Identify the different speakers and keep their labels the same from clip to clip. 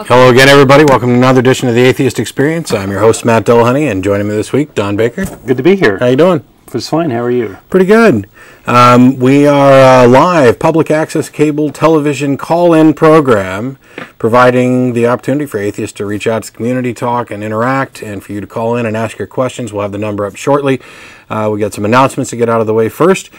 Speaker 1: Hello again, everybody. Welcome to another edition of the Atheist Experience. I'm your host, Matt Dillahunty, and joining me this week, Don Baker.
Speaker 2: Good to be here.
Speaker 1: How you doing?
Speaker 2: It's fine. How are you?
Speaker 1: Pretty good. We are a live public access cable television call-in program, providing the opportunity for atheists to reach out to the community, talk, and interact, and for you to call in and ask your questions. We'll have the number up shortly. We got some announcements to get out of the way first.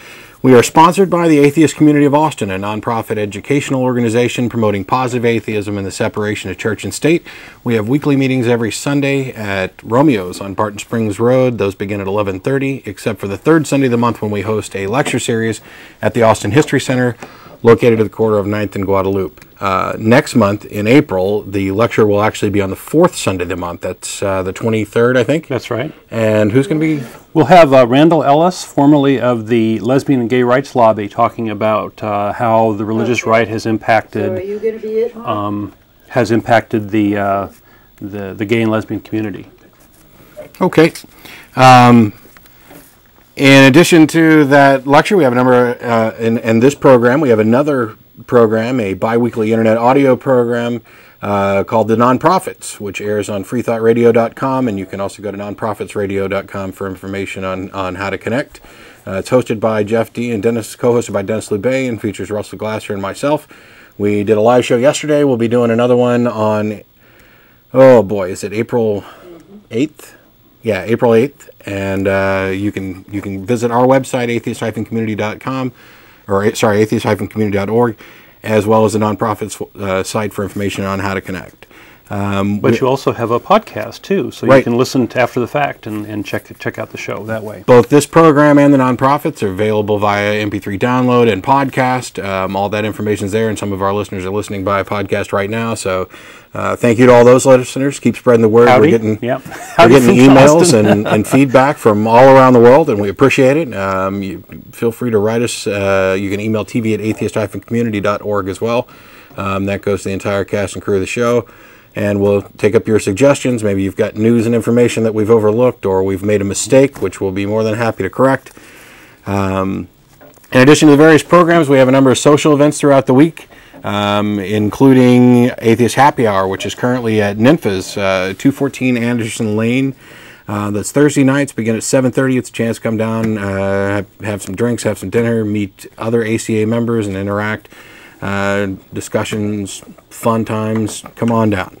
Speaker 1: We are sponsored by the Atheist Community of Austin, a nonprofit educational organization promoting positive atheism and the separation of church and state. We have weekly meetings every Sunday at Romeo's on Barton Springs Road. Those begin at 11:30, except for the third Sunday of the month when we host a lecture series at the Austin History Center, located at the corner of 9th and Guadalupe. Next month, in April, the lecture will actually be on the fourth Sunday of the month. That's the 23rd, I think.
Speaker 2: That's right.
Speaker 1: And who's going to be...
Speaker 2: We'll have Randall Ellis, formerly of the Lesbian and Gay Rights Lobby, talking about how the religious right has impacted.
Speaker 3: So are you going to be it?
Speaker 2: Has impacted the gay and lesbian community.
Speaker 1: Okay. In addition to that lecture, we have a number, in this program, we have another program, a bi-weekly internet audio program called The Nonprofits, which airs on freethoughtradio.com, and you can also go to nonprofitsradio.com for information on how to connect. It's hosted by Jeff D. and co-hosted by Dennis Lubay, and features Russell Glasser and myself. We did a live show yesterday. We'll be doing another one on, oh boy, is it April 8th? Yeah, April 8th. And you can visit our website, atheist-community.com, or sorry, atheist-community.org, as well as the nonprofit's site for information on how to connect.
Speaker 2: But you also have a podcast too, so
Speaker 1: right.
Speaker 2: You can listen after the fact and check out the show that way.
Speaker 1: Both this program and the nonprofits are available via MP3 download and podcast. All that information is there, and some of our listeners are listening by podcast right now. So thank you to all those listeners. Keep spreading the word.
Speaker 2: Howdy.
Speaker 1: We're getting
Speaker 2: Howdy
Speaker 1: emails and feedback from all around the world, and we appreciate it. You feel free to write us. You can email tv@atheist-community.org as well. That goes to the entire cast and crew of the show. And we'll take up your suggestions. Maybe you've got news and information that we've overlooked, or we've made a mistake, which we'll be more than happy to correct. In addition to the various programs, we have a number of social events throughout the week, including Atheist Happy Hour, which is currently at Nympha's, 214 Anderson Lane. That's Thursday nights, begin at 7:30. It's a chance to come down, have some drinks, have some dinner, meet other ACA members, and interact. Discussions, fun times. Come on down.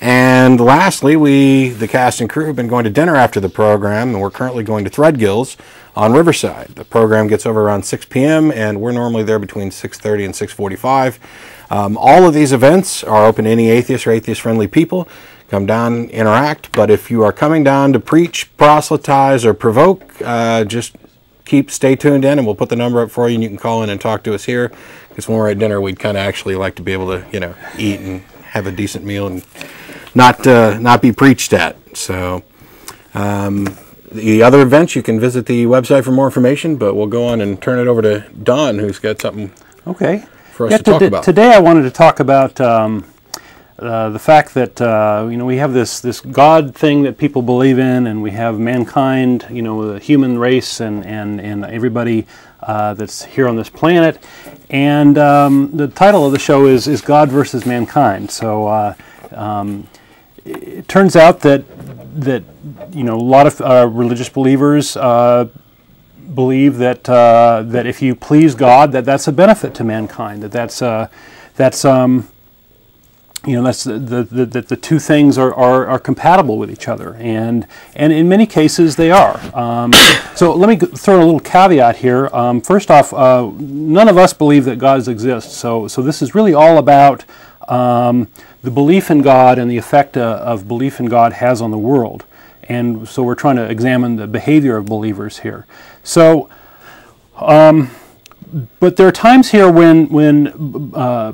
Speaker 1: And lastly, the cast and crew, have been going to dinner after the program, and we're currently going to Threadgill's on Riverside. The program gets over around 6 p.m., and we're normally there between 6:30 and 6:45. All of these events are open to any atheist or atheist-friendly people. Come down, interact, but if you are coming down to preach, proselytize, or provoke, just stay tuned in, and we'll put the number up for you, and you can call in and talk to us here, because when we're at dinner, we'd kind of actually like to be able to, eat and have a decent meal and not be preached at. So the other events, you can visit the website for more information, but we'll go on and turn it over to Don, who's got something for us to talk about.
Speaker 2: Today I wanted to talk about the fact that we have this God thing that people believe in, and we have mankind, the human race, and everybody that's here on this planet. And the title of the show is God versus Mankind. So it turns out that a lot of religious believers believe that if you please God, that's a benefit to mankind. That's the two things are compatible with each other, and in many cases they are. So let me throw in a little caveat here. First off, none of us believe that God exists. So this is really all about the belief in God and the effect of belief in God has on the world. And so we're trying to examine the behavior of believers here. So. But there are times here when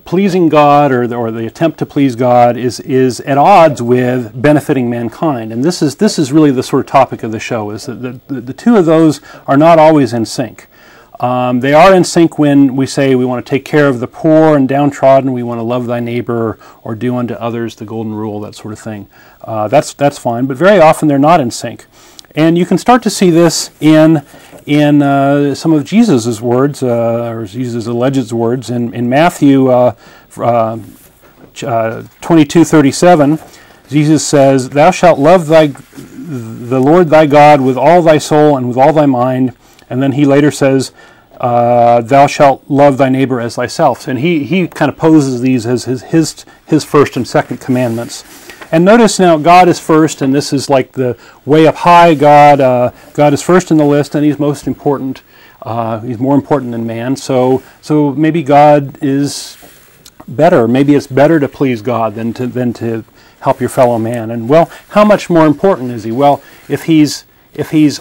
Speaker 2: pleasing God or the attempt to please God is at odds with benefiting mankind, and this is really the sort of topic of the show. Is that the two of those are not always in sync. They are in sync when we say we want to take care of the poor and downtrodden, we want to love thy neighbor or do unto others the golden rule, that sort of thing. That's fine, but very often they're not in sync. And you can start to see this in some of Jesus' words, or Jesus' alleged words, in Matthew 22:37. Jesus says, "Thou shalt love the Lord thy God with all thy soul and with all thy mind." And then he later says, "Thou shalt love thy neighbor as thyself." And he kind of poses these as his first and second commandments. And notice now, God is first, and this is like the way up high. God is first in the list, and He's most important. He's more important than man. So maybe God is better. Maybe it's better to please God than to help your fellow man. And well, how much more important is He? Well, if He's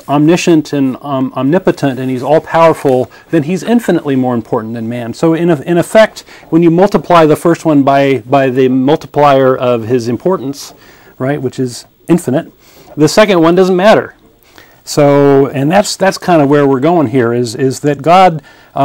Speaker 2: omniscient and omnipotent and He's all-powerful, then He's infinitely more important than man. So in effect, when you multiply the first one by the multiplier of His importance, right, which is infinite, the second one doesn't matter. So, and that's kind of where we're going here, is that God,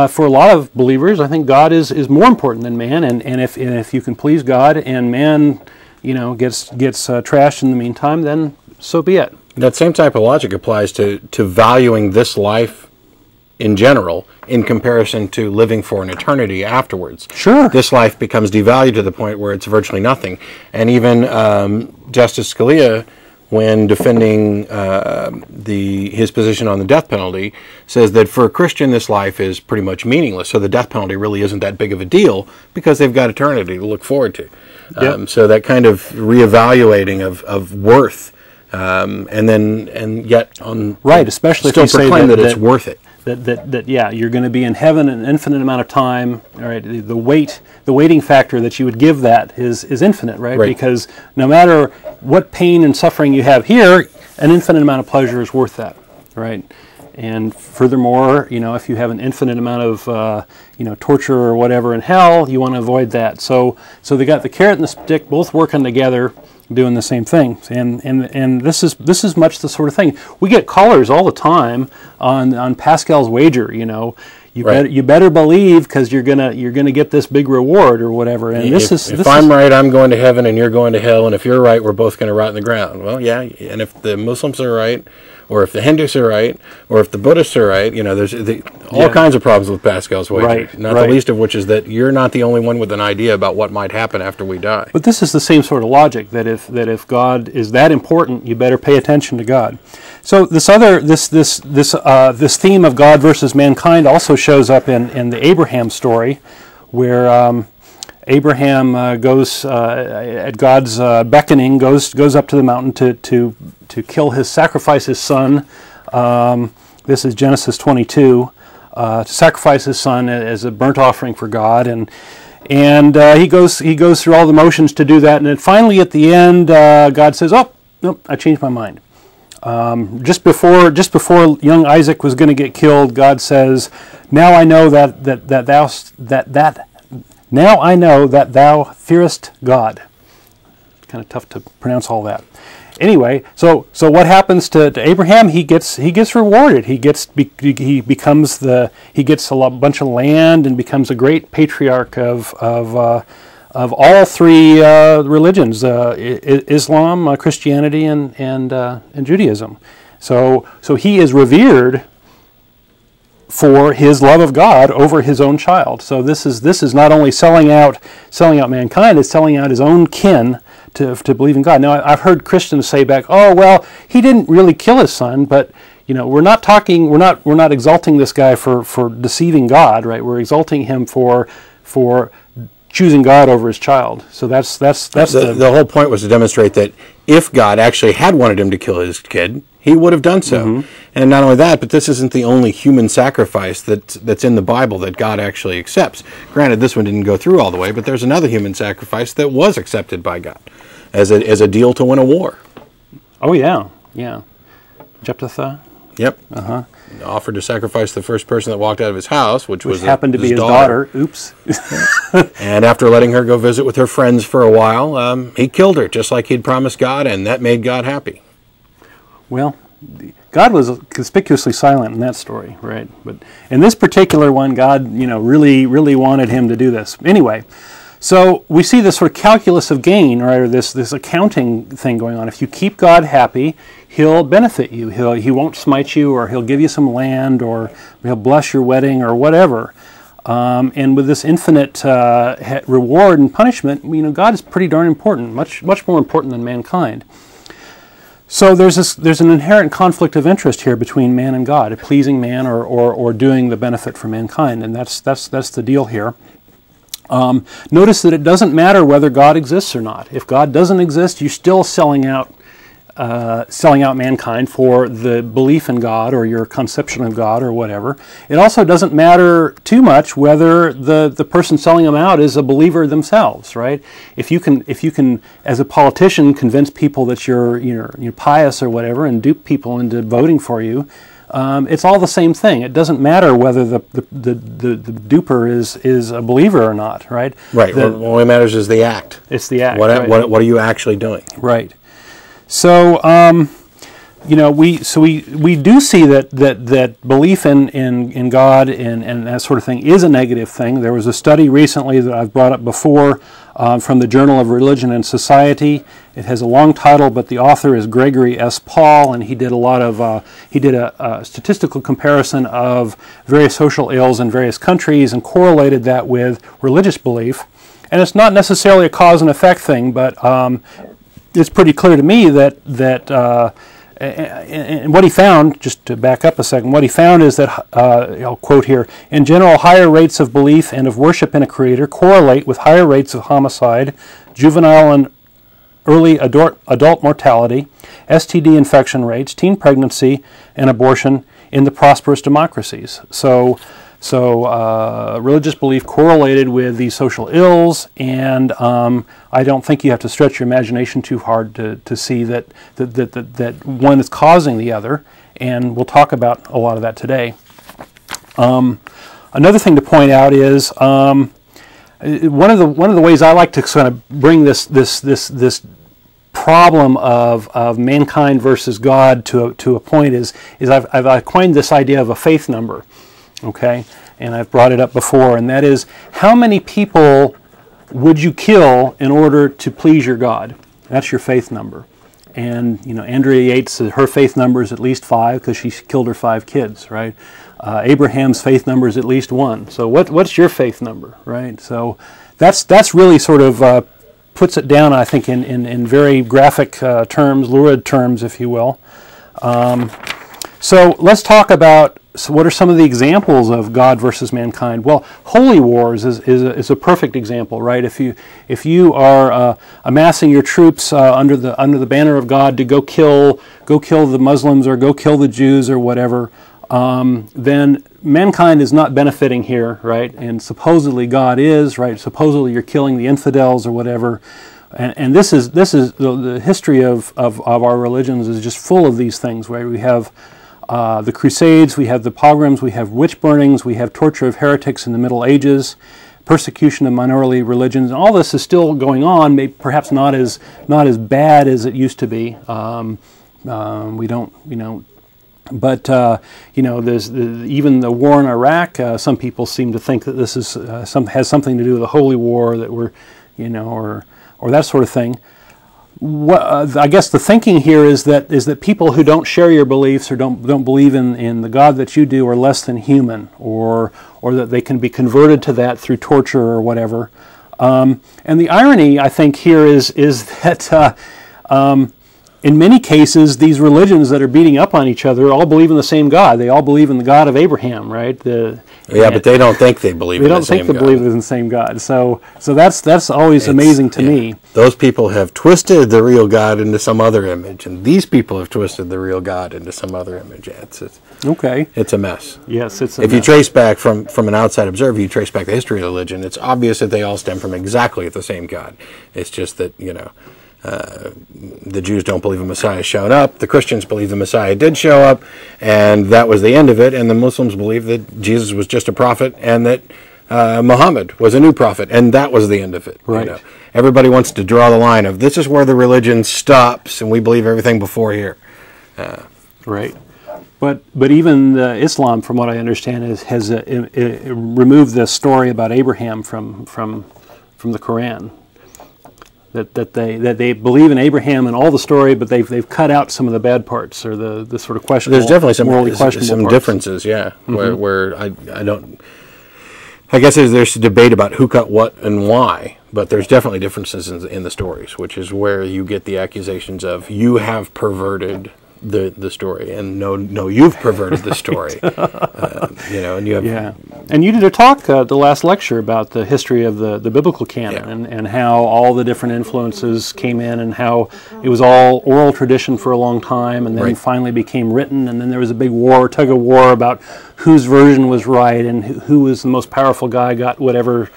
Speaker 2: for a lot of believers, I think God is more important than man, and if you can please God and man, gets trashed in the meantime, then so be it.
Speaker 1: That same type of logic applies to valuing this life in general in comparison to living for an eternity afterwards.
Speaker 2: Sure.
Speaker 1: This life becomes devalued to the point where it's virtually nothing. And even Justice Scalia, when defending his position on the death penalty, says that for a Christian this life is pretty much meaningless. So the death penalty really isn't that big of a deal because they've got eternity to look forward to.
Speaker 2: Yep.
Speaker 1: So that kind of reevaluating of worth. And yet on
Speaker 2: right, especially
Speaker 1: still
Speaker 2: if you
Speaker 1: proclaim
Speaker 2: say
Speaker 1: that it's worth it.
Speaker 2: That yeah, you're going to be in heaven an infinite amount of time. All right, the waiting factor that you would give that is infinite, right? Because no matter what pain and suffering you have here, an infinite amount of pleasure is worth that, right? And furthermore, if you have an infinite amount of torture or whatever in hell, you want to avoid that. So they got the carrot and the stick both working together, doing the same thing, and this is much the sort of thing we get callers all the time on Pascal's wager. You better believe because you're gonna get this big reward or whatever. And if I'm right, I'm going to heaven and you're going to hell, and if you're right, we're both going to rot in the ground. Well, yeah, and if the Muslims are right, or if the Hindus are right, or if the Buddhists are right, there's all kinds of problems with Pascal's wager. Not the least of which is that you're not the only one with an idea about what might happen after we die. But this is the same sort of logic that if God is that important, you better pay attention to God. So this theme of God versus mankind also shows up in the Abraham story, where Abraham goes at God's beckoning, goes up to the mountain to sacrifice his son. This is Genesis 22. To sacrifice his son as a burnt offering for God, and he goes through all the motions to do that, and then finally at the end, God says, "Oh, nope, I changed my mind." Just before young Isaac was going to get killed, God says, "Now I know that thou fearest God." Kind of tough to pronounce all that. Anyway, so what happens to Abraham? He gets rewarded. He gets a bunch of land and becomes a great patriarch of all three religions: Islam, Christianity, and Judaism. So he is revered for his love of God over his own child. So this is not only selling out mankind; it's selling out his own kin to believe in God. Now, I've heard Christians say back, "Oh, well, he didn't really kill his son," but we're not exalting this guy for deceiving God, right? We're exalting him for choosing God over his child. So that's
Speaker 1: the whole point was to demonstrate that if God actually had wanted him to kill his kid, he would have done so. Mm-hmm. And not only that, but this isn't the only human sacrifice that's in the Bible that God actually accepts. Granted, this one didn't go through all the way, but there's another human sacrifice that was accepted by God as a deal to win a war.
Speaker 2: Oh yeah. Jephthah.
Speaker 1: Yep. Offered to sacrifice the first person that walked out of his house, which
Speaker 2: happened to be his daughter. Oops.
Speaker 1: And after letting her go visit with her friends for a while, he killed her, just like he'd promised God, and that made God happy.
Speaker 2: Well, God was conspicuously silent in that story, right? But in this particular one, God, really, really wanted him to do this. Anyway, So we see this sort of calculus of gain, right, or this accounting thing going on. If you keep God happy, He'll benefit you. He won't smite you, or He'll give you some land, or He'll bless your wedding, or whatever. And with this infinite reward and punishment, God is pretty darn important, much more important than mankind. So there's an inherent conflict of interest here between man and God, pleasing man or doing the benefit for mankind, and that's the deal here. Notice that it doesn't matter whether God exists or not. If God doesn't exist, you're still selling out mankind for the belief in God or your conception of God or whatever. It also doesn't matter too much whether the person selling them out is a believer themselves, right? If you can, as a politician, convince people that you're pious or whatever and dupe people into voting for you, it's all the same thing. It doesn't matter whether the duper is a believer or not, right?
Speaker 1: Right. What matters is the act.
Speaker 2: It's the act.
Speaker 1: What are you actually doing?
Speaker 2: Right. So we do see that belief in God and that sort of thing is a negative thing. There was a study recently that I've brought up before from the Journal of Religion and Society. It has a long title, but the author is Gregory S. Paul, and he did a statistical comparison of various social ills in various countries and correlated that with religious belief. And it's not necessarily a cause and effect thing, but it's pretty clear to me that and what he found, just to back up a second, what he found is that, I'll quote here, in general, higher rates of belief and of worship in a creator correlate with higher rates of homicide, juvenile and early adult mortality, STD infection rates, teen pregnancy, and abortion in the prosperous democracies. So religious belief correlated with these social ills, and I don't think you have to stretch your imagination too hard to see that one is causing the other, and we'll talk about a lot of that today. Another thing to point out is one of the ways I like to sort of bring this problem of mankind versus God to a point is I've coined this idea of a faith number. Okay, and I've brought it up before, and that is, how many people would you kill in order to please your God? That's your faith number. And Andrea Yates, her faith number is at least 5 because she killed her 5 kids, right? Abraham's faith number is at least 1. So what's your faith number, right? So that's really sort of puts it down, I think, in very graphic terms, lurid terms, if you will. So let's talk about, so what are some of the examples of God versus mankind? Well, holy wars is a perfect example, right? If you are amassing your troops under the banner of God to go kill the Muslims or go kill the Jews or whatever, then mankind is not benefiting here, right? And supposedly God is, right? Supposedly you're killing the infidels or whatever. And this is the history of our religions is just full of these things, right? We have the Crusades, we have the pogroms, we have witch burnings, we have torture of heretics in the Middle Ages, persecution of minority religions, and all this is still going on, maybe perhaps not as bad as it used to be. We don't, but there's even the war in Iraq. Some people seem to think that this is has something to do with the Holy War, that we're, or that sort of thing. I guess the thinking here is that people who don't share your beliefs or don't believe in the God that you do are less than human, or that they can be converted to that through torture or whatever. And the irony, I think, here is that in many cases, these religions that are beating up on each other all believe in the same God. They all believe in the God of Abraham, right?
Speaker 1: But they don't think they believe in the same God.
Speaker 2: They don't think they believe in the same God. So that's always amazing to me.
Speaker 1: Those people have twisted the real God into some other image, and these people have twisted the real God into some other image. It's a mess.
Speaker 2: Yes, it's a mess.
Speaker 1: If you trace back from an outside observer, you trace back the history of religion, it's obvious that they all stem from exactly the same God. It's just that, the Jews don't believe the Messiah showed up, the Christians believe the Messiah did show up, and that was the end of it, and the Muslims believe that Jesus was just a prophet, and that Muhammad was a new prophet, and that was the end of it.
Speaker 2: Right.
Speaker 1: Everybody wants to draw the line of, this is where the religion stops, and we believe everything before here.
Speaker 2: Right. But even Islam, from what I understand, has removed the story about Abraham from from the Quran. That they believe in Abraham and all the story, but they've cut out some of the bad parts or the sort of questionable.
Speaker 1: There's definitely some
Speaker 2: parts.
Speaker 1: differences, yeah. Where I don't. I guess there's a debate about who cut what and why, but there's definitely differences in the stories, which is where you get the accusations of you have perverted the story, and no, you've perverted the story. And you have
Speaker 2: And you did a talk the last lecture about the history of the biblical canon and how all the different influences came in, and how it was all oral tradition for a long time, and then finally became written, and then there was a big tug of war about whose version was right and who was the most powerful guy got whatever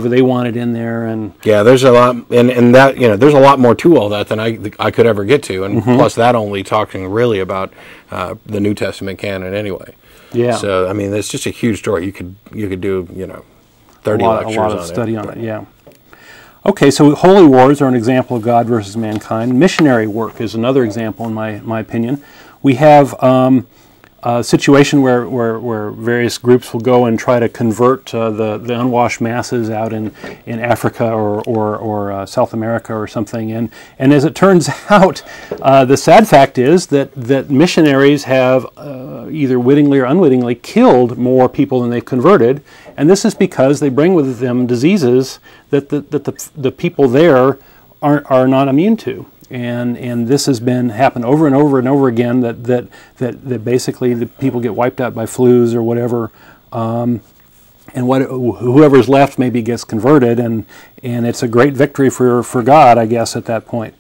Speaker 2: they wanted in there. And
Speaker 1: there's a lot, and that there's a lot more to all that than I could ever get to, and plus that only talking really about the New Testament canon anyway.
Speaker 2: Yeah.
Speaker 1: So I mean, it's just a huge story. You could do 30 lectures
Speaker 2: a lot of
Speaker 1: on
Speaker 2: study
Speaker 1: it.
Speaker 2: on it. Yeah. Okay, so holy wars are an example of God versus mankind. Missionary work is another example, in my opinion. We have a situation where various groups will go and try to convert the unwashed masses out in Africa or South America or something. And as it turns out, the sad fact is that missionaries have either wittingly or unwittingly killed more people than they've converted. And this is because they bring with them diseases that the people there are not immune to. And this has happened over and over and over again, that basically the people get wiped out by flus or whatever, and whoever's left maybe gets converted, and it's a great victory for God, I guess, at that point.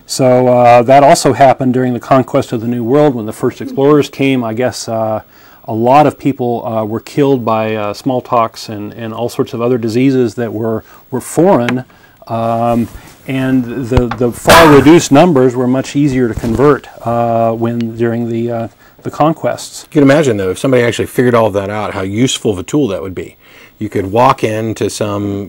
Speaker 2: So that also happened during the conquest of the New World when the first explorers came. I guess a lot of people were killed by smallpox and all sorts of other diseases that were foreign. And the far reduced numbers were much easier to convert during the conquests.
Speaker 1: You can imagine, though, if somebody actually figured all of that out, how useful of a tool that would be. You could walk into some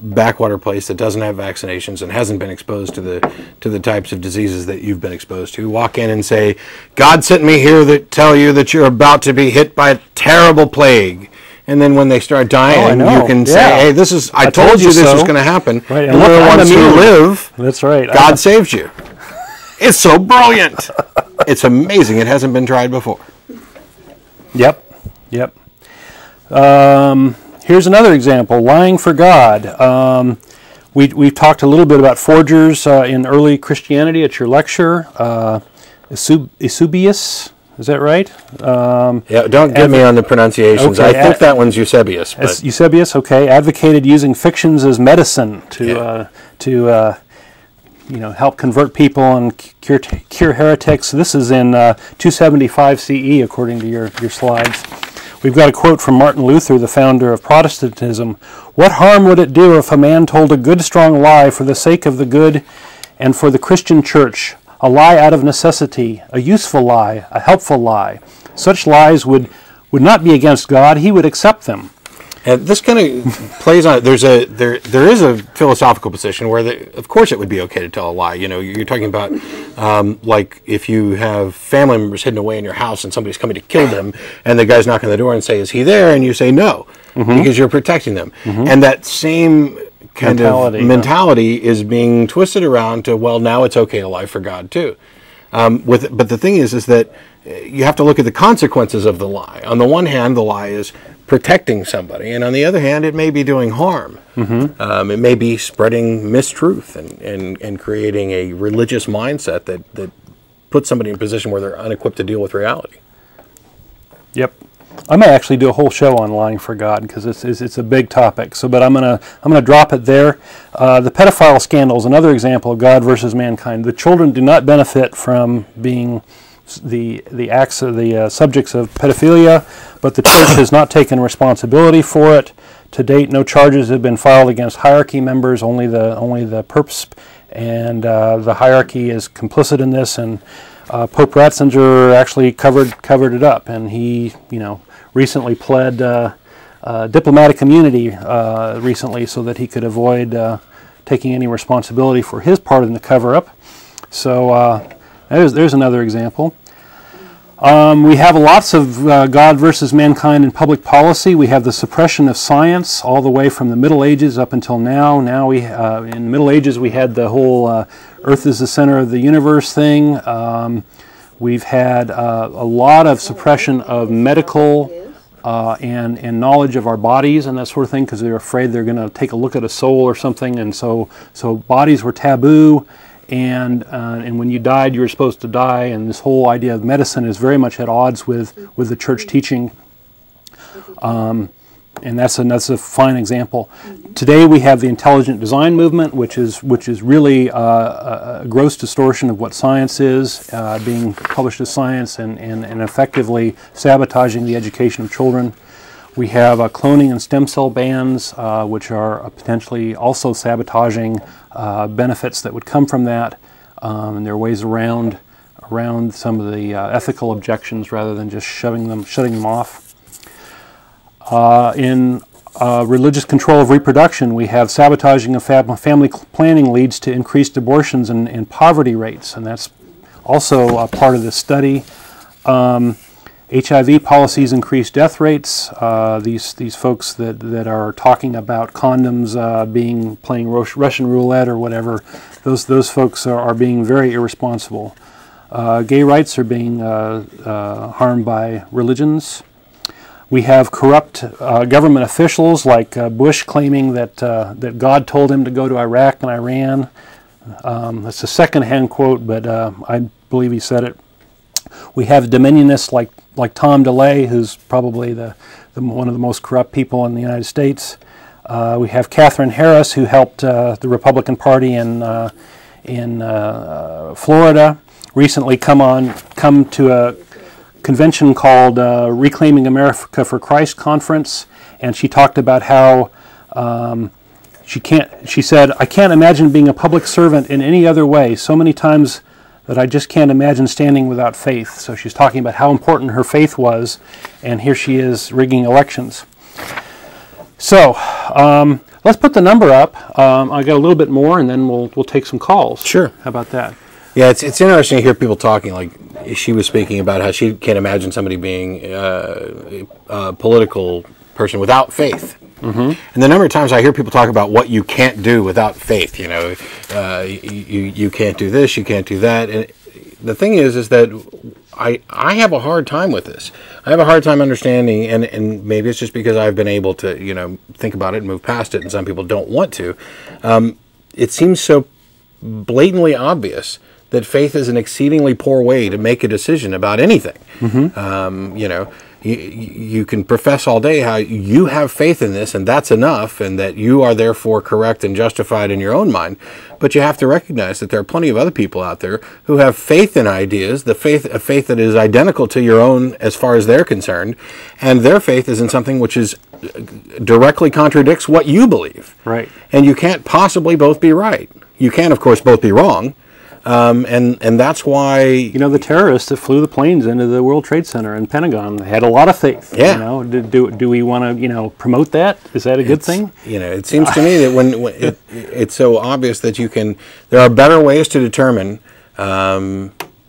Speaker 1: backwater place that doesn't have vaccinations and hasn't been exposed to the types of diseases that you've been exposed to. Walk in and say, "God sent me here to tell you that you're about to be hit by a terrible plague." And then when they start dying, you can say, "Hey, I told you this was going to happen."
Speaker 2: Right.
Speaker 1: And the ones who live,
Speaker 2: that's right.
Speaker 1: God saved you. It's so brilliant. It's amazing. It hasn't been tried before.
Speaker 2: Yep. Here's another example: lying for God. We've talked a little bit about forgers in early Christianity at your lecture. Eusebius. Is that right?
Speaker 1: Don't get me on the pronunciations.
Speaker 2: Okay,
Speaker 1: I think that one's Eusebius.
Speaker 2: Eusebius, okay. Advocated using fictions as medicine to help convert people and cure heretics. This is in 275 CE, according to your slides. We've got a quote from Martin Luther, the founder of Protestantism. "What harm would it do if a man told a good, strong lie for the sake of the good and for the Christian church? A lie out of necessity, a useful lie, a helpful lie. Such lies would not be against God. He would accept them."
Speaker 1: And this kind of plays on. There is a philosophical position where, of course, it would be okay to tell a lie. You're talking about like if you have family members hidden away in your house and somebody's coming to kill them, and the guy's knocking on the door and say, "Is he there?" and you say no, because you're protecting them, and that same kind of mentality is being twisted around to, well, now it's okay to lie for God too. But the thing is that you have to look at the consequences of the lie. On the one hand, the lie is protecting somebody, and on the other hand, it may be doing harm. It may be spreading mistruth and creating a religious mindset that puts somebody in a position where they're unequipped to deal with reality.
Speaker 2: Yep. I may actually do a whole show on lying for God because it's a big topic. But I'm gonna drop it there. The pedophile scandal is another example of God versus mankind. The children do not benefit from being the subjects of pedophilia, but the church has not taken responsibility for it. To date, no charges have been filed against hierarchy members. Only the perps and the hierarchy is complicit in this. And Pope Ratzinger actually covered it up, and he recently pled diplomatic immunity recently so that he could avoid taking any responsibility for his part in the cover-up. So there's another example. We have lots of God versus mankind in public policy. We have the suppression of science all the way from the Middle Ages up until now. Now we, in the Middle Ages, we had the whole Earth is the center of the universe thing. We've had a lot of suppression of medical and knowledge of our bodies and that sort of thing, because they're afraid they're going to take a look at a soul or something, and so bodies were taboo. And when you died, you were supposed to die, and this whole idea of medicine is very much at odds with the church teaching, and that's a fine example. Today we have the intelligent design movement, which is really a gross distortion of what science is, being published as science and effectively sabotaging the education of children. We have cloning and stem cell bans, which are potentially also sabotaging benefits that would come from that, and there are ways around some of the ethical objections rather than just shutting them off. In religious control of reproduction, we have sabotaging of family planning leads to increased abortions and poverty rates, and that's also a part of this study. HIV policies increase death rates. These folks that are talking about condoms playing Russian roulette or whatever, those folks are being very irresponsible. Gay rights are being harmed by religions. We have corrupt government officials like Bush claiming that God told him to go to Iraq and Iran. That's a second-hand quote, but I believe he said it. We have dominionists like Tom DeLay, who's probably one of the most corrupt people in the United States. We have Katherine Harris, who helped the Republican Party in Florida recently come to a convention called Reclaiming America for Christ Conference, and she talked about how she said, "I can't imagine being a public servant in any other way. So many times that I just can't imagine standing without faith." So she's talking about how important her faith was, and here she is rigging elections. So let's put the number up. I got a little bit more, and then we'll take some calls.
Speaker 1: Sure.
Speaker 2: How about that?
Speaker 1: Yeah, it's interesting to hear people talking. Like she was speaking about how she can't imagine somebody being a political person without faith. Mm-hmm. And the number of times I hear people talk about what you can't do without faith, you can't do this, you can't do that. And the thing is that I have a hard time with this. I have a hard time understanding, and maybe it's just because I've been able to, think about it and move past it, and some people don't want to. It seems so blatantly obvious that faith is an exceedingly poor way to make a decision about anything. Mm-hmm. You can profess all day how you have faith in this and that's enough, and that you are therefore correct and justified in your own mind. But you have to recognize that there are plenty of other people out there who have faith in ideas, a faith that is identical to your own as far as they're concerned, and their faith is in something which is directly contradicts what you believe.
Speaker 2: Right.
Speaker 1: And you can't possibly both be right. You can, of course, both be wrong. And that's why...
Speaker 2: the terrorists that flew the planes into the World Trade Center and Pentagon had a lot of faith.
Speaker 1: Yeah.
Speaker 2: Do we want to, promote that? Is that a good thing?
Speaker 1: It seems to me that when it's so obvious that there are better ways to determine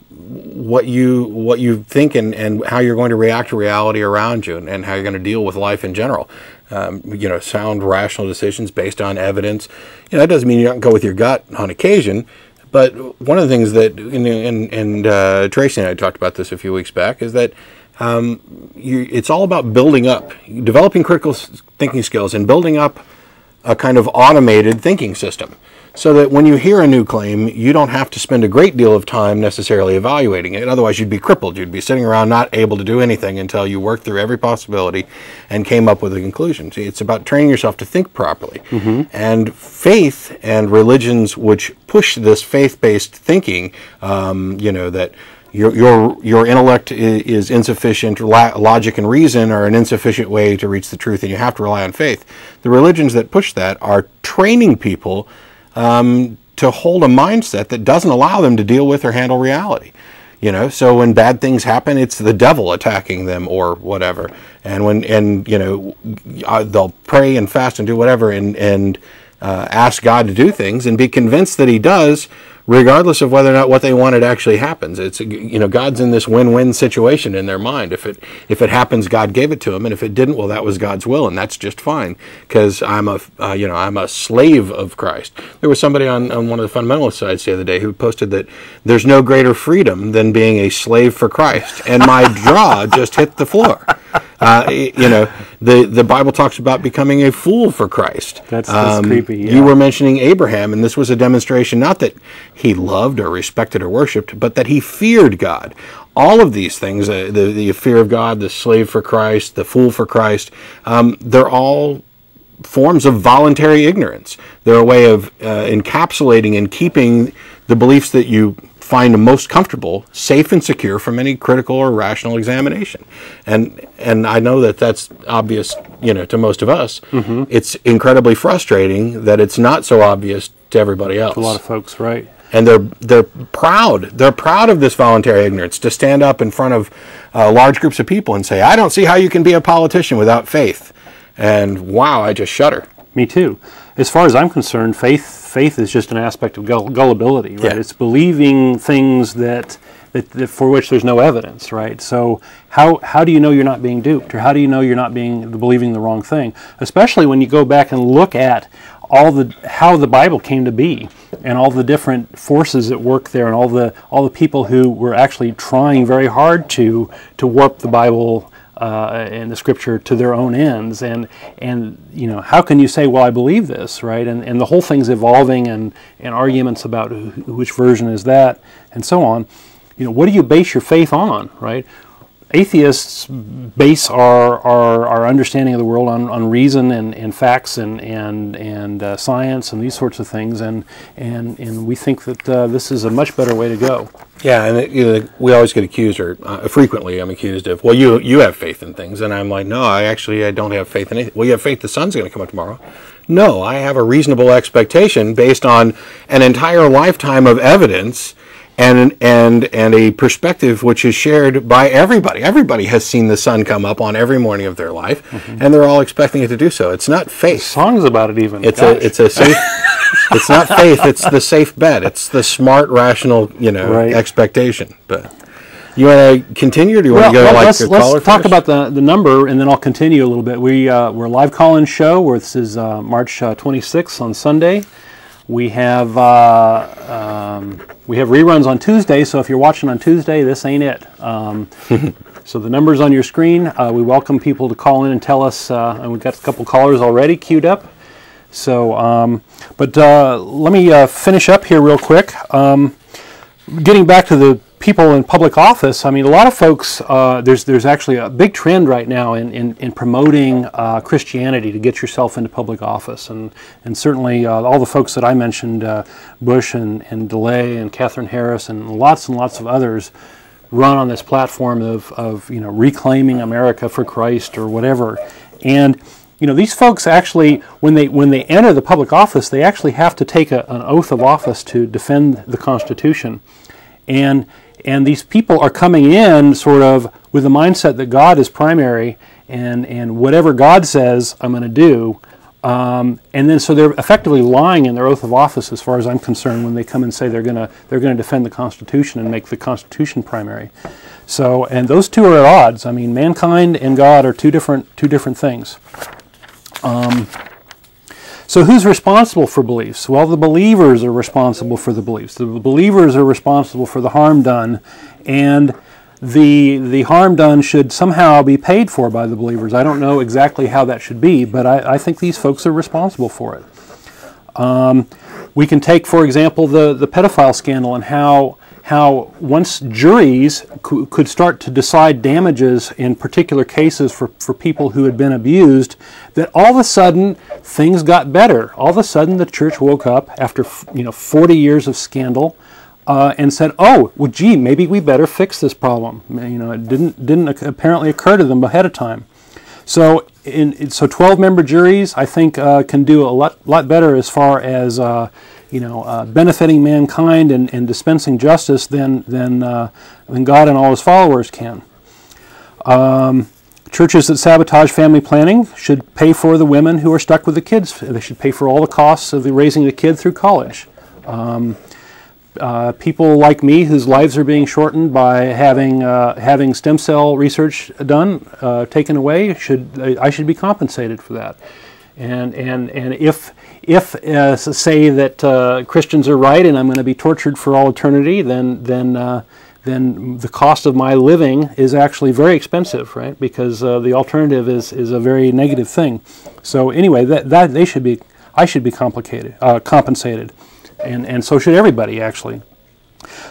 Speaker 1: what you think and how you're going to react to reality around you, and how you're going to deal with life in general. Sound, rational decisions based on evidence. That doesn't mean you don't go with your gut on occasion. But one of the things that, and Tracy and I talked about this a few weeks back, is that it's all about building up, developing critical thinking skills, and building up a kind of automated thinking system, so that when you hear a new claim, you don't have to spend a great deal of time necessarily evaluating it. Otherwise, you'd be crippled. You'd be sitting around not able to do anything until you worked through every possibility and came up with a conclusion. See, it's about training yourself to think properly. Mm-hmm. And faith and religions which push this faith-based thinking, that your intellect is insufficient, logic and reason are an insufficient way to reach the truth, and you have to rely on faith. The religions that push that are training people to hold a mindset that doesn't allow them to deal with or handle reality. So when bad things happen, it's the devil attacking them or whatever. And they'll pray and fast and do whatever, and ask God to do things and be convinced that he does, regardless of whether or not what they wanted actually happens. It's, God's in this win-win situation in their mind. If it happens, God gave it to him, and if it didn't, well, that was God's will, and that's just fine, because I'm a slave of Christ. There was somebody on one of the fundamentalist sites the other day who posted that there's no greater freedom than being a slave for Christ, and my jaw just hit the floor. The Bible talks about becoming a fool for Christ.
Speaker 2: That's creepy. Yeah.
Speaker 1: You were mentioning Abraham, and this was a demonstration not that he loved or respected or worshipped, but that he feared God. All of these things, the fear of God, the slave for Christ, the fool for Christ, they're all forms of voluntary ignorance. They're a way of encapsulating and keeping the beliefs that you find most comfortable, safe and secure from any critical or rational examination. And I know that that's obvious, to most of us. Mm-hmm. It's incredibly frustrating that it's not so obvious to everybody else.
Speaker 2: A lot of folks, right?
Speaker 1: And they're proud. They're proud of this voluntary ignorance, to stand up in front of large groups of people and say, "I don't see how you can be a politician without faith." And wow, I just shudder.
Speaker 2: Me too. As far as I'm concerned, faith is just an aspect of gullibility, right? Yeah. It's believing things that for which there's no evidence, right? So how do you know you're not being duped, or how do you know you're not believing the wrong thing? Especially when you go back and look at how the Bible came to be, and all the different forces at work there, and all the people who were actually trying very hard to warp the Bible and the Scripture to their own ends, and how can you say, well, I believe this, right? And the whole thing's evolving, and arguments about which version is that, and so on. What do you base your faith on, right? Atheists base our understanding of the world on reason and facts and science and these sorts of things, and we think that this is a much better way to go.
Speaker 1: Yeah, and we always get accused, or frequently I'm accused of, well, you have faith in things, and I'm like, no, I don't have faith in anything. Well, you have faith the sun's going to come up tomorrow. No, I have a reasonable expectation based on an entire lifetime of evidence and a perspective which is shared by everybody. Everybody has seen the sun come up on every morning of their life, mm-hmm. and they're all expecting it to do so. It's not faith.
Speaker 2: There's songs about it even.
Speaker 1: It's a safe. It's not faith. It's the safe bet. It's the smart, rational, right. expectation. But you want to continue, or do you want to go
Speaker 2: let's
Speaker 1: caller
Speaker 2: talk
Speaker 1: first?
Speaker 2: About the number, and then I'll continue a little bit. We're a live call-in show. This is March 26th on Sunday. We have reruns on Tuesday, so if you're watching on Tuesday, this ain't it. So the number's on your screen. We welcome people to call in and tell us, and we've got a couple callers already queued up. So, but let me finish up here real quick. Getting back to the people in public office, I mean, a lot of folks, there's actually a big trend right now in promoting Christianity to get yourself into public office, and certainly all the folks that I mentioned, Bush and DeLay and Catherine Harris and lots of others, run on this platform of reclaiming America for Christ or whatever. And these folks actually, when they enter the public office, they actually have to take an oath of office to defend the Constitution. And these people are coming in sort of with the mindset that God is primary, and whatever God says, I'm going to do. And then so they're effectively lying in their oath of office, as far as I'm concerned, when they come and say they're going to defend the Constitution and make the Constitution primary. So, and those two are at odds. I mean, mankind and God are two different things. So who's responsible for beliefs? Well, the believers are responsible for the beliefs. The believers are responsible for the harm done, and the harm done should somehow be paid for by the believers. I don't know exactly how that should be, but I think these folks are responsible for it. We can take, for example, the pedophile scandal, and how once juries could start to decide damages in particular cases for people who had been abused, that all of a sudden things got better. All of a sudden the church woke up after 40 years of scandal and said, "Oh, well, gee, maybe we better fix this problem." It didn't apparently occur to them ahead of time. So 12-member juries, I think, can do a lot better as far as benefiting mankind and dispensing justice than God and all His followers can. churches that sabotage family planning should pay for the women who are stuck with the kids. They should pay for all the costs of raising the kid through college. People like me whose lives are being shortened by having stem cell research done, taken away, I should be compensated for that. And if say that Christians are right and I'm going to be tortured for all eternity, then the cost of my living is actually very expensive, right? Because the alternative is a very negative thing. So anyway, I should be compensated. And so should everybody, actually.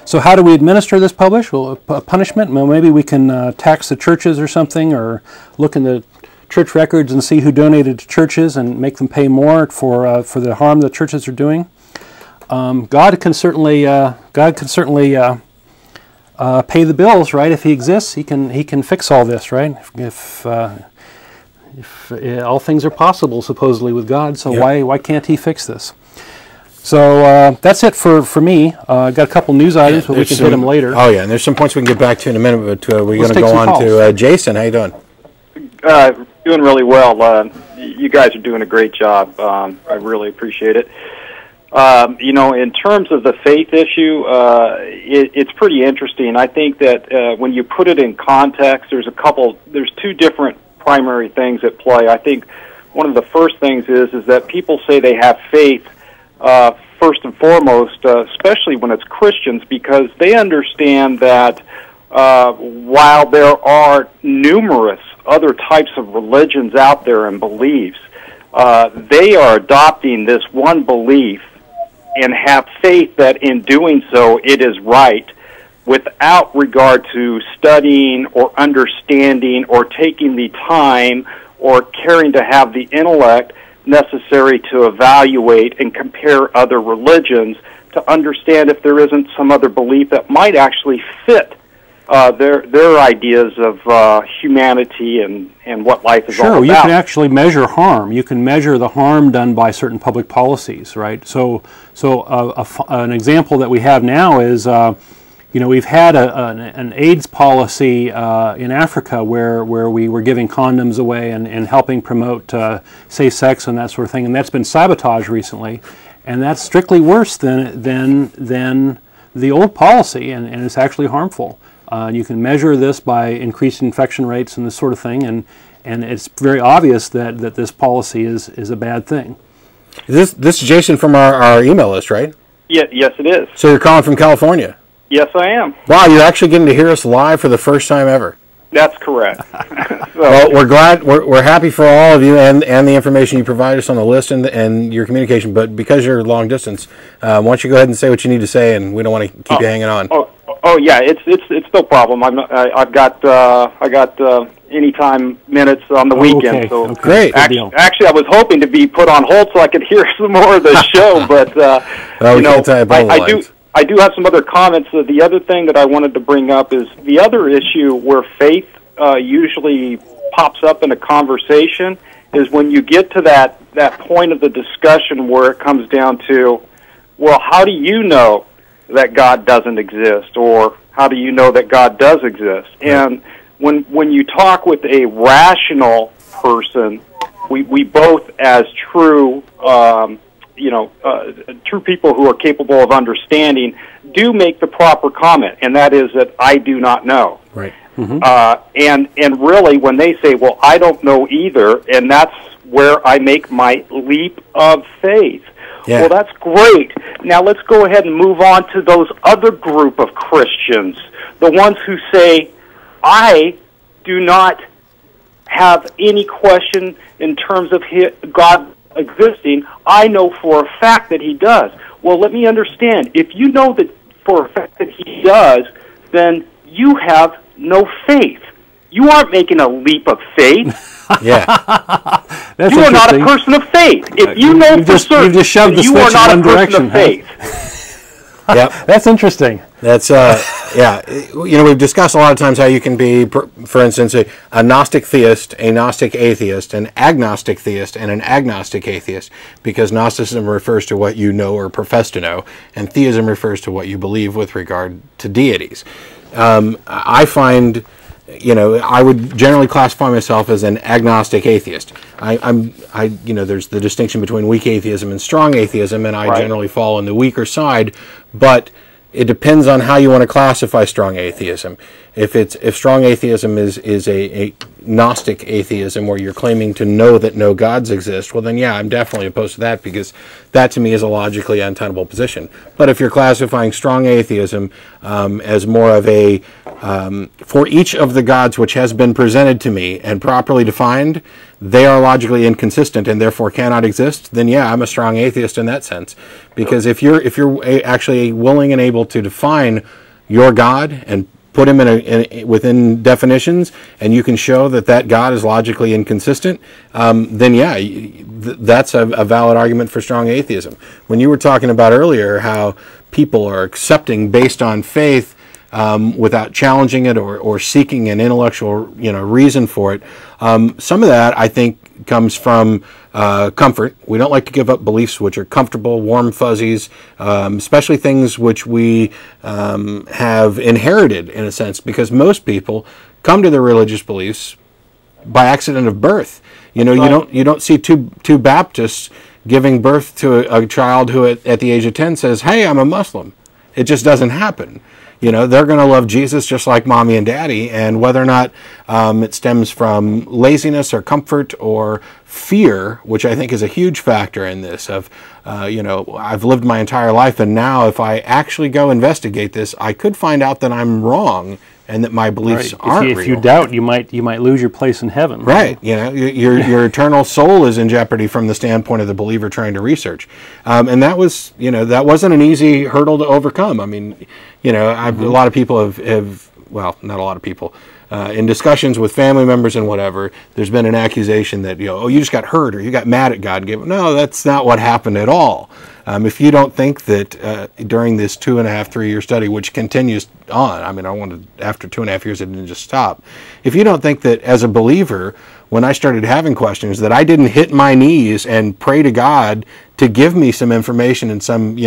Speaker 2: So how do we administer this punishment? Well, maybe we can tax the churches or something, or look in the church records and see who donated to churches and make them pay more for the harm the churches are doing. God can certainly pay the bills, right? If He exists, He can fix all this, right? If all things are possible, supposedly, with God, so yep. why can't He fix this? So that's it for me. Got a couple news items, but we can hit them later.
Speaker 1: Oh yeah, and there's some points we can get back to in a minute, but we're going to go on to Jason. How you doing?
Speaker 3: Doing really well. You guys are doing a great job. I really appreciate it. In terms of the faith issue, it's pretty interesting. I think that when you put it in context, there's two different primary things at play. I think one of the first things is that people say they have faith, first and foremost, especially when it's Christians, because they understand that while there are numerous other types of religions out there and beliefs, they are adopting this one belief and have faith that in doing so it is right, without regard to studying or understanding or taking the time or caring to have the intellect necessary to evaluate and compare other religions to understand if there isn't some other belief that might actually fit their ideas of humanity and what life is all about.
Speaker 2: Sure, you can actually measure harm. You can measure the harm done by certain public policies, right? So an example that we have now is, we've had an AIDS policy in Africa where we were giving condoms away and helping promote safe sex and that sort of thing, and that's been sabotaged recently, and that's strictly worse than the old policy, and it's actually harmful. You can measure this by increased infection rates and this sort of thing, and it's very obvious that this policy is a bad thing.
Speaker 1: This is Jason from our email list, right?
Speaker 3: Yeah, yes, it is.
Speaker 1: So you're calling from California?
Speaker 3: Yes, I am.
Speaker 1: Wow, you're actually getting to hear us live for the first time ever.
Speaker 3: That's correct.
Speaker 1: Well, we're glad, we're happy for all of you and the information you provide us on the list and your communication. But because you're long distance, why don't you go ahead and say what you need to say, and we don't want to keep you hanging on.
Speaker 3: Oh yeah, it's no problem. I've got anytime minutes on the weekend.
Speaker 2: Okay.
Speaker 3: So
Speaker 2: okay.
Speaker 1: Great.
Speaker 3: Actually, I was hoping to be put on hold so I could hear some more of the show, but I do have some other comments. The other thing that I wanted to bring up is the other issue where faith usually pops up in a conversation is when you get to that point of the discussion where it comes down to, well, how do you know that God doesn't exist, or how do you know that God does exist? And when you talk with a rational person, we both, as true true people who are capable of understanding, do make the proper comment, and that is that I do not know.
Speaker 1: Right.
Speaker 3: Mm-hmm. And really, when they say, well, I don't know either, and that's where I make my leap of faith. Yeah. Well, that's great. Now let's go ahead and move on to those other group of Christians, the ones who say, I do not have any question in terms of God existing. I know for a fact that He does. Well, let me understand. If you know that for a fact that He does, then you have no faith. You aren't making a leap of faith.
Speaker 1: Yeah.
Speaker 2: That's
Speaker 3: you are not a person of faith. If you know for certain, you are not a person of faith.
Speaker 1: Yep.
Speaker 2: That's interesting.
Speaker 1: That's yeah. We've discussed a lot of times how you can be, for instance, a Gnostic theist, a Gnostic atheist, an agnostic theist, and an agnostic atheist, because Gnosticism refers to what you know or profess to know, and theism refers to what you believe with regard to deities. I find I would generally classify myself as an agnostic atheist. There's the distinction between weak atheism and strong atheism, and I generally fall on the weaker side, but it depends on how you want to classify strong atheism. If strong atheism is a Gnostic atheism where you're claiming to know that no gods exist, well then yeah, I'm definitely opposed to that, because that to me is a logically untenable position. But if you're classifying strong atheism as more of a for each of the gods which has been presented to me and properly defined, they are logically inconsistent and therefore cannot exist, then yeah, I'm a strong atheist in that sense. Because if you're actually willing and able to define your God and put him within definitions, and you can show that God is logically inconsistent, then yeah, that's a valid argument for strong atheism. When you were talking about earlier how people are accepting based on faith without challenging it or seeking an intellectual reason for it, some of that I think comes from comfort. We don't like to give up beliefs which are comfortable, warm fuzzies, especially things which we have inherited in a sense, because most people come to their religious beliefs by accident of birth. You don't see two Baptists giving birth to a child who at the age of 10 says, "Hey, I'm a Muslim." It just doesn't happen. They're going to love Jesus just like mommy and daddy, and whether or not it stems from laziness or comfort or fear, which I think is a huge factor in this, of, I've lived my entire life, and now if I actually go investigate this, I could find out that I'm wrong and that my beliefs aren't real.
Speaker 2: If you doubt, you might lose your place in heaven.
Speaker 1: Right. Your eternal soul is in jeopardy from the standpoint of the believer trying to research. And that was, that wasn't an easy hurdle to overcome. I mean, a lot of people have, well, not a lot of people, in discussions with family members and whatever, there's been an accusation that, oh, you just got hurt or you got mad at God. No, that's not what happened at all. If you don't think that during this 2.5, 3-year study, which continues on, I mean, after 2.5 years, it didn't just stop. If you don't think that as a believer, when I started having questions, that I didn't hit my knees and pray to God to give me some information and some,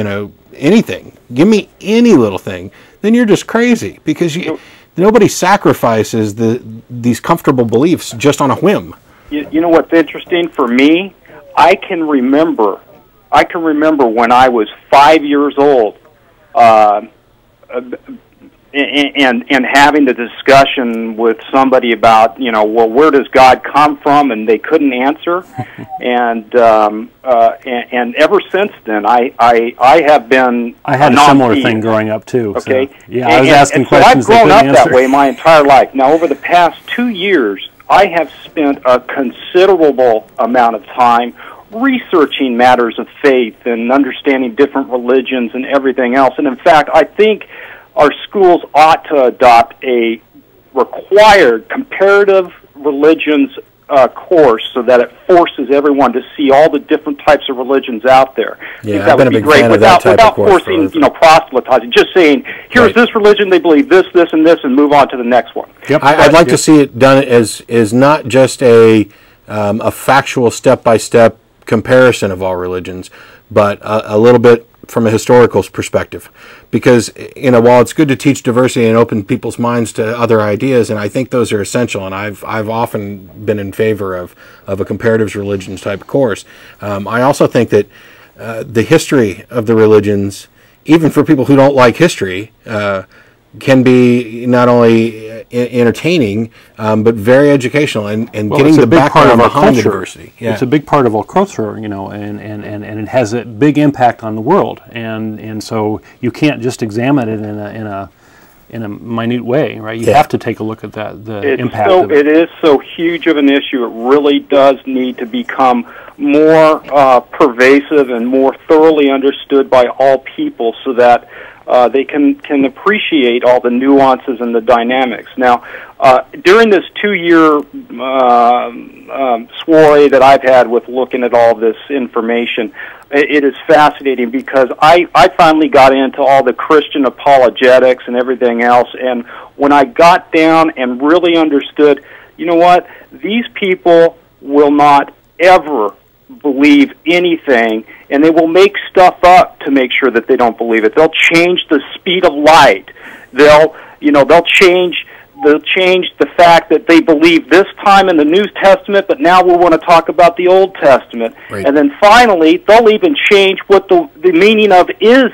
Speaker 1: anything, give me any little thing, then you're just crazy, because nobody sacrifices these comfortable beliefs just on a whim.
Speaker 3: You know what's interesting for me? I can remember when I was 5 years old, and having the discussion with somebody about, well, where does God come from? And they couldn't answer. and ever since then, I have been.
Speaker 2: I had a similar thing growing up too.
Speaker 3: Okay.
Speaker 2: So, yeah, I was asking questions.
Speaker 3: So I've grown up that way my entire life. Now, over the past 2 years, I have spent a considerable amount of time researching matters of faith and understanding different religions and everything else. And in fact, I think our schools ought to adopt a required comparative religions course so that it forces everyone to see all the different types of religions out there.
Speaker 1: Yeah, I've been a big fan of that type of course.
Speaker 3: Without forcing, proselytizing, just saying, here's this religion, they believe this, this, and this, and move on to the next one.
Speaker 1: Yep. I'd like to see it done as not just a factual step-by-step comparison of all religions, but a little bit from a historical perspective, because while it's good to teach diversity and open people's minds to other ideas, and I think those are essential, and I've often been in favor of a comparative religions type course. I also think that the history of the religions, even for people who don't like history, can be not only entertaining, but very educational, and getting the background behind the diversity.
Speaker 2: Yeah. It's a big part of our culture, and it has a big impact on the world, and so you can't just examine it in a minute way, right? You have to take a look at the impact of it.
Speaker 3: It is so huge of an issue. It really does need to become more pervasive and more thoroughly understood by all people, so that they can appreciate all the nuances and the dynamics. Now, during this 2-year soiree that I've had with looking at all this information, it is fascinating, because I finally got into all the Christian apologetics and everything else, and when I got down and really understood, you know what, these people will not ever believe anything, and they will make stuff up to make sure that they don't believe it. They'll change the speed of light. They'll change they'll change the fact that they believe this time in the New Testament, but now we want to talk about the Old Testament.
Speaker 1: Right.
Speaker 3: And then finally, they'll even change what the meaning of is.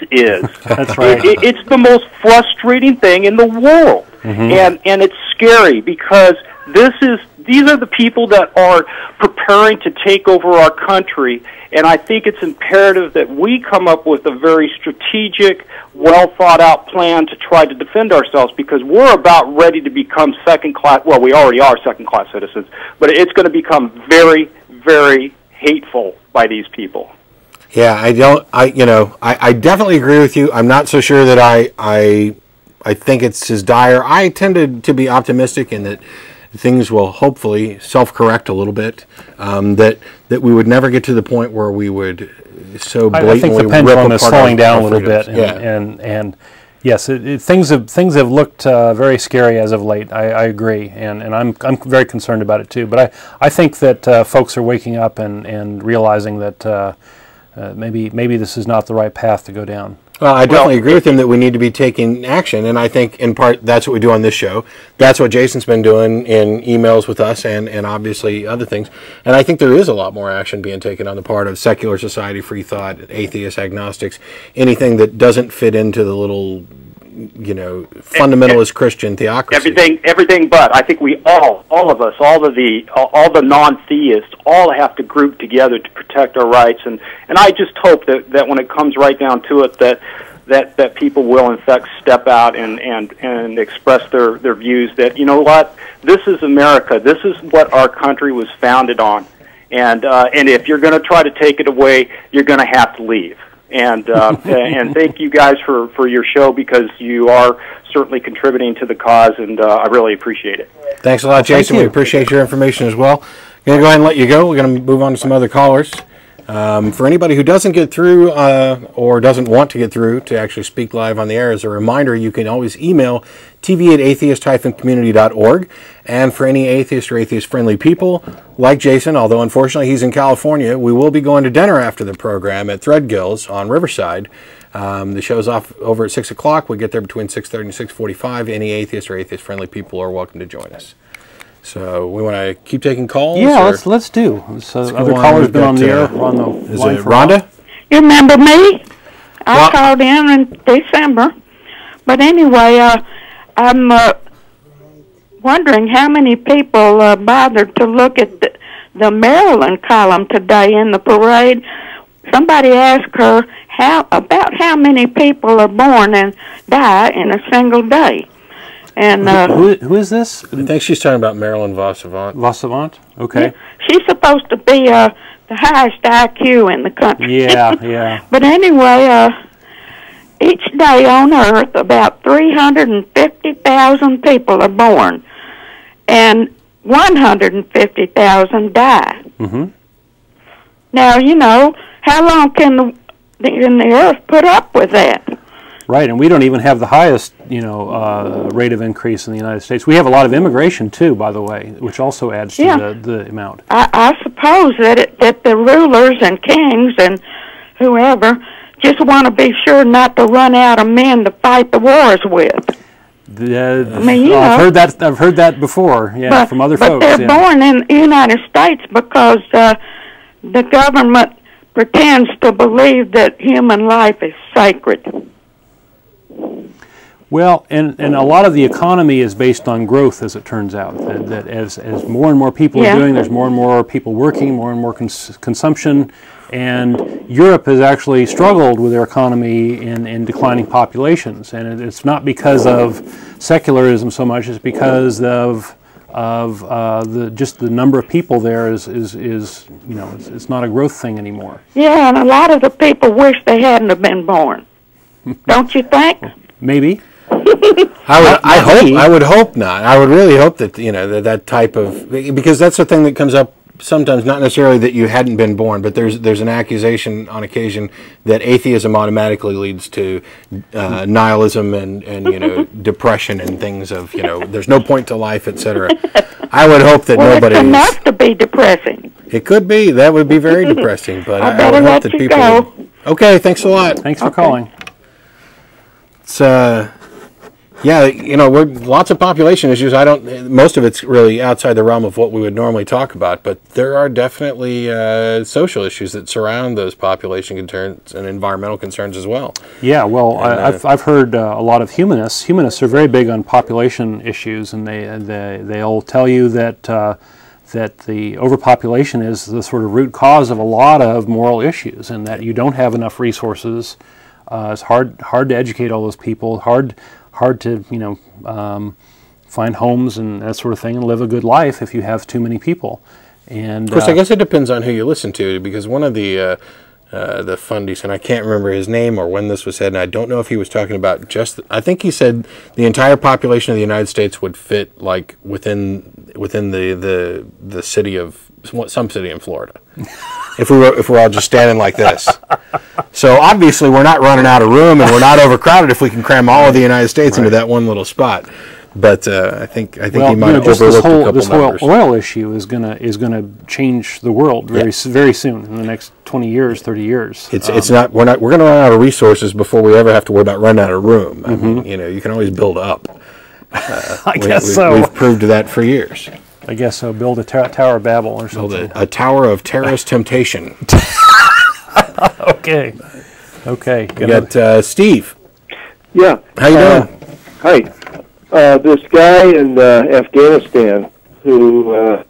Speaker 2: That's right.
Speaker 3: It's the most frustrating thing in the world. And it's scary because these are the people that are preparing to take over our country, and I think it's imperative that we come up with a very strategic, well-thought-out plan to try to defend ourselves, because we're about ready to become second-class, well, we already are second-class citizens, but it's going to become very, very hateful by these people.
Speaker 1: Yeah, I definitely agree with you. I'm not so sure that I think it's as dire. I tended to be optimistic in that things will hopefully self-correct a little bit, that we would never get to the point where we would so blatantly
Speaker 2: I think the pendulum is slowing down a little bit, and yes, things have looked very scary as of late. I agree, and I'm very concerned about it too. But I think that folks are waking up and realizing that maybe this is not the right path to go down.
Speaker 1: Well, I definitely agree with him that we need to be taking action, and I think in part that's what we do on this show. That's what Jason's been doing in emails with us and obviously other things. And I think there is a lot more action being taken on the part of secular society, free thought, atheists, agnostics, anything that doesn't fit into the little, fundamentalist Christian theocracy.
Speaker 3: Everything but. I think we all of us, all the non-theists, all have to group together to protect our rights. And I just hope that when it comes right down to it, that people will in fact step out and express their views. That, you know what, this is America. This is what our country was founded on. And if you're going to try to take it away, you're going to have to leave. And and thank you guys for your show, because you are certainly contributing to the cause, and I really appreciate it.
Speaker 1: Thanks a lot, Jason. We appreciate your information as well. I'm going to go ahead and let you go. We're going to move on to some other callers. For anybody who doesn't get through or doesn't want to get through to actually speak live on the air, as a reminder, you can always email tv@atheist-community.org. And for any atheist or atheist-friendly people, like Jason, although unfortunately he's in California, we will be going to dinner after the program at Threadgill's on Riverside. The show's off over at 6 o'clock. We get there between 6:30 and 6:45. Any atheist or atheist-friendly people are welcome to join us. So we want to keep taking calls?
Speaker 2: Yeah, let's do. So other callers been on the air. On the
Speaker 1: is
Speaker 2: line
Speaker 1: it
Speaker 2: for
Speaker 1: Rhonda?
Speaker 4: You remember me? I called in December. But anyway, I'm wondering how many people bothered to look at the Maryland column today in the parade. Somebody asked her about how many people are born and die in a single day. And
Speaker 2: who is this?
Speaker 1: I think she's talking about Marilyn Vassavant.
Speaker 2: Vassavant? Okay.
Speaker 4: Yeah, she's supposed to be the highest IQ in the country.
Speaker 2: Yeah.
Speaker 4: But anyway, each day on Earth, about 350,000 people are born, and 150,000 die.
Speaker 2: Mm-hmm.
Speaker 4: Now, how long can the Earth put up with that?
Speaker 2: Right, and we don't even have the highest, rate of increase in the United States. We have a lot of immigration too, by the way, which also adds to the amount.
Speaker 4: I suppose that the rulers and kings and whoever just want to be sure not to run out of men to fight the wars with.
Speaker 2: I've heard that before, from other folks.
Speaker 4: But they're born in the United States because the government pretends to believe that human life is sacred.
Speaker 2: Well, and a lot of the economy is based on growth, as it turns out. That as more and more people are doing, there's more and more people working, more and more consumption, and Europe has actually struggled with their economy in declining populations, and it's not because of secularism so much; it's because of just the number of people there is it's not a growth thing anymore.
Speaker 4: Yeah, and a lot of the people wish they hadn't have been born. Don't you think?
Speaker 2: Maybe.
Speaker 1: I would hope not. I would really hope that that type of, because that's the thing that comes up sometimes, not necessarily that you hadn't been born, but there's an accusation on occasion that atheism automatically leads to nihilism and depression and things of there's no point to life, etc. I would hope that nobody.
Speaker 4: It's enough to be depressing.
Speaker 1: It could be. That would be very depressing, but
Speaker 4: I
Speaker 1: would hope
Speaker 4: let
Speaker 1: that
Speaker 4: you
Speaker 1: people.
Speaker 4: Go.
Speaker 1: Okay, thanks a lot.
Speaker 2: Thanks for calling.
Speaker 1: It's Yeah, you know, we're lots of population issues. Most of it's really outside the realm of what we would normally talk about, but there are definitely social issues that surround those population concerns and environmental concerns as well.
Speaker 2: Yeah, well, I've heard a lot of humanists. Humanists are very big on population issues, and they'll tell you that that the overpopulation is the sort of root cause of a lot of moral issues, and that you don't have enough resources. It's hard to educate all those people. Hard to find homes and that sort of thing and live a good life if you have too many people. And
Speaker 1: of course, I guess it depends on who you listen to, because one of the fundies, and I can't remember his name or when this was said, and I don't know if he was talking about I think he said the entire population of the United States would fit like within the city of some city in Florida. if we're all just standing like this. So obviously we're not running out of room, and we're not overcrowded if we can cram all of the United States into that one little spot. But I think he might have overlooked a couple
Speaker 2: this
Speaker 1: numbers.
Speaker 2: whole oil issue is gonna change the world very soon, in the next 20 years, 30 years.
Speaker 1: We're going to run out of resources before we ever have to worry about running out of room. I mean, you can always build up.
Speaker 2: I guess so.
Speaker 1: We've proved that for years.
Speaker 2: I guess so. Build a Tower of Babel or something.
Speaker 1: Build a tower of terrorist temptation.
Speaker 2: Okay.
Speaker 1: We got Steve.
Speaker 5: Yeah.
Speaker 1: How you doing?
Speaker 5: Hi. This guy in Afghanistan who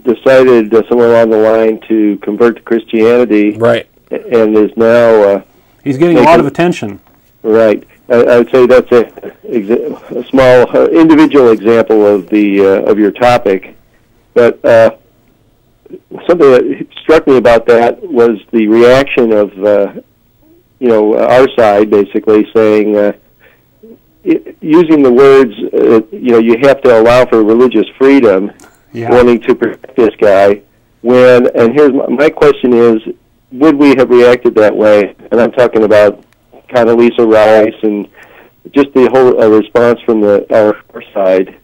Speaker 5: decided somewhere along the line to convert to Christianity,
Speaker 1: right,
Speaker 5: and is now
Speaker 2: he's getting a lot of attention.
Speaker 5: Right. I would say that's a small individual example of your topic, but something that struck me about that was the reaction of our side, basically saying, using the words, you have to allow for religious freedom, wanting to protect this guy. And here's my question is, would we have reacted that way? And I'm talking about Condoleezza Rice and just the whole response from our side.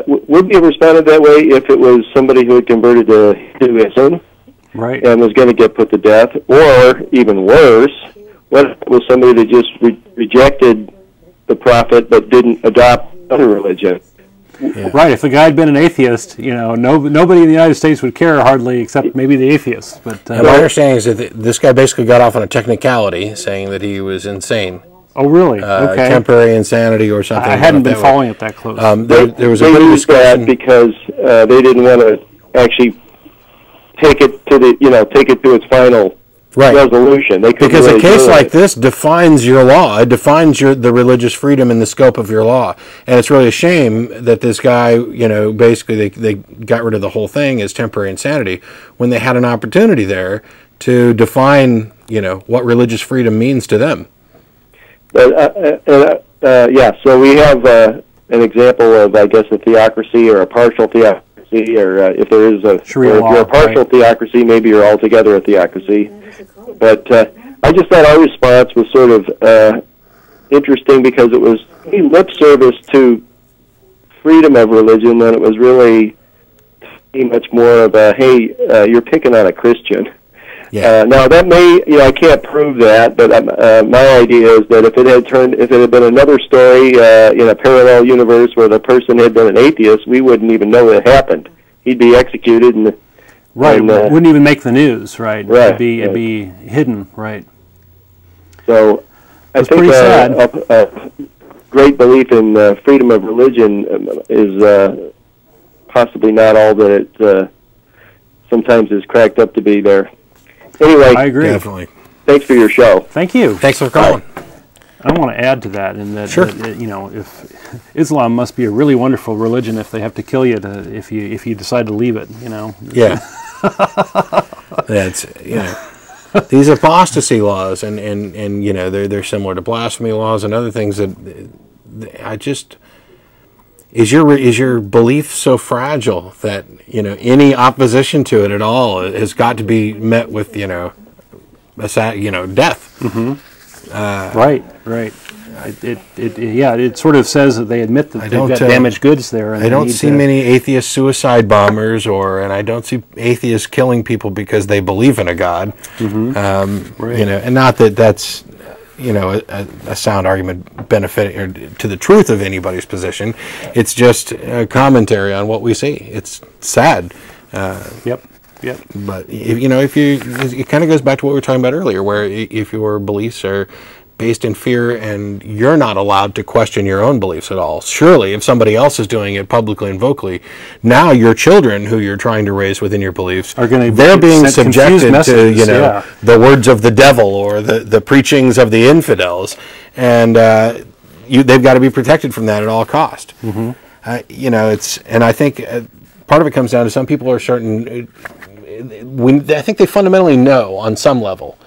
Speaker 5: Would we have responded that way if it was somebody who had converted to Hinduism,
Speaker 2: right,
Speaker 5: and was going to get put to death? Or, even worse, what if it was somebody that just rejected the prophet but didn't adopt other religion?
Speaker 2: Yeah. Right. If the guy had been an atheist, nobody in the United States would care hardly, except maybe the atheists. But
Speaker 1: my understanding is that this guy basically got off on a technicality, saying that he was insane.
Speaker 2: Oh, really? Okay.
Speaker 1: Temporary insanity or something.
Speaker 2: I hadn't been following it that close.
Speaker 1: There was a bit of discussion
Speaker 5: because they didn't want to actually take it to its final resolution.
Speaker 1: Because a case like this defines your law. It defines the religious freedom and the scope of your law. And it's really a shame that this guy, basically they got rid of the whole thing as temporary insanity when they had an opportunity there to define, what religious freedom means to them.
Speaker 5: So we have an example of, I guess, a theocracy or a partial theocracy, or if there is if you're a partial theocracy, maybe you're altogether a theocracy. But I just thought our response was sort of interesting because it was lip service to freedom of religion than it was really much more of a, hey, you're picking on a Christian.
Speaker 1: Yeah.
Speaker 5: Now that may, I can't prove that, but my idea is that if it had been another story in a parallel universe where the person had been an atheist, we wouldn't even know it happened. He'd be executed, and
Speaker 2: wouldn't even make the news, right?
Speaker 5: Right.
Speaker 2: It'd be hidden, right?
Speaker 5: So I think a great belief in freedom of religion is possibly not all that it sometimes is cracked up to be there. Anyway,
Speaker 2: I agree.
Speaker 1: Definitely.
Speaker 5: Thanks for your show.
Speaker 2: Thank you.
Speaker 1: Thanks for calling.
Speaker 2: I want to add to that, in that,
Speaker 1: sure.
Speaker 2: If Islam must be a really wonderful religion if they have to kill you if you decide to leave it,
Speaker 1: Yeah. That's these apostasy laws, and they're similar to blasphemy laws and other things that I just. Is your belief so fragile that any opposition to it at all has got to be met with death?
Speaker 2: Mm-hmm. Right. It sort of says that they admit that they've got damaged goods there. And
Speaker 1: I don't see many atheist suicide bombers, and I don't see atheists killing people because they believe in a God.
Speaker 2: Mm-hmm.
Speaker 1: And not that that's a sound argument benefiting or to the truth of anybody's position. It's just a commentary on what we see. It's sad.
Speaker 2: Yep.
Speaker 1: But it kind of goes back to what we were talking about earlier, where if your beliefs are based in fear and you're not allowed to question your own beliefs at all. Surely, if somebody else is doing it publicly and vocally, now your children, who you're trying to raise within your beliefs, they're being subjected to the words of the devil or the preachings of the infidels, and they've got to be protected from that at all cost.
Speaker 2: Mm-hmm.
Speaker 1: And I think part of it comes down to some people are certain. I think they fundamentally know on some level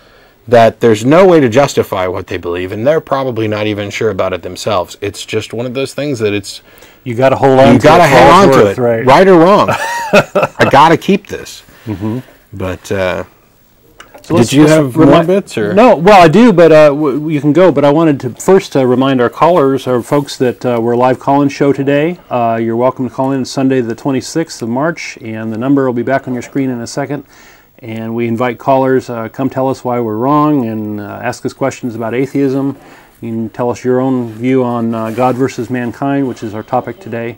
Speaker 1: that there's no way to justify what they believe, and they're probably not even sure about it themselves. It's just one of those things that
Speaker 2: you got to hold on.
Speaker 1: You got to hang on to it, right or wrong. I got to keep this.
Speaker 2: Mm-hmm.
Speaker 1: But did you have more bits? Or?
Speaker 2: No, well, I do, but you can go. But I wanted to first remind our callers, or folks, that we're a live call-in show today. You're welcome to call in Sunday, the 26th of March, and the number will be back on your screen in a second. And we invite callers, come tell us why we're wrong and ask us questions about atheism. You can tell us your own view on God versus mankind, which is our topic today.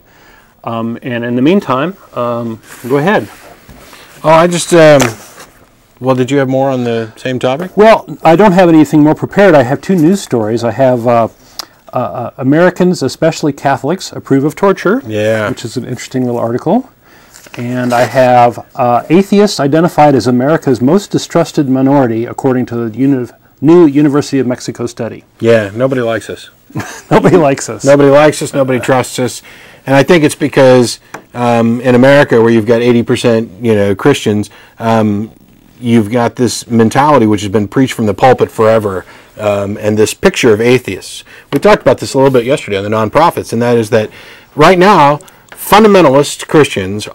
Speaker 2: And in the meantime, go ahead.
Speaker 1: Oh, I just, well, did you have more on the same topic?
Speaker 2: Well, I don't have anything more prepared. I have two news stories. I have Americans, especially Catholics, approve of torture, which is an interesting little article. And I have atheists identified as America's most distrusted minority, according to the new University of Mexico study.
Speaker 1: Yeah, nobody likes us.
Speaker 2: Nobody likes us.
Speaker 1: Nobody likes us. Nobody trusts us. And I think it's because in America, where you've got 80% Christians, you've got this mentality which has been preached from the pulpit forever, and this picture of atheists. We talked about this a little bit yesterday on the nonprofits, and that is that right now, fundamentalist Christians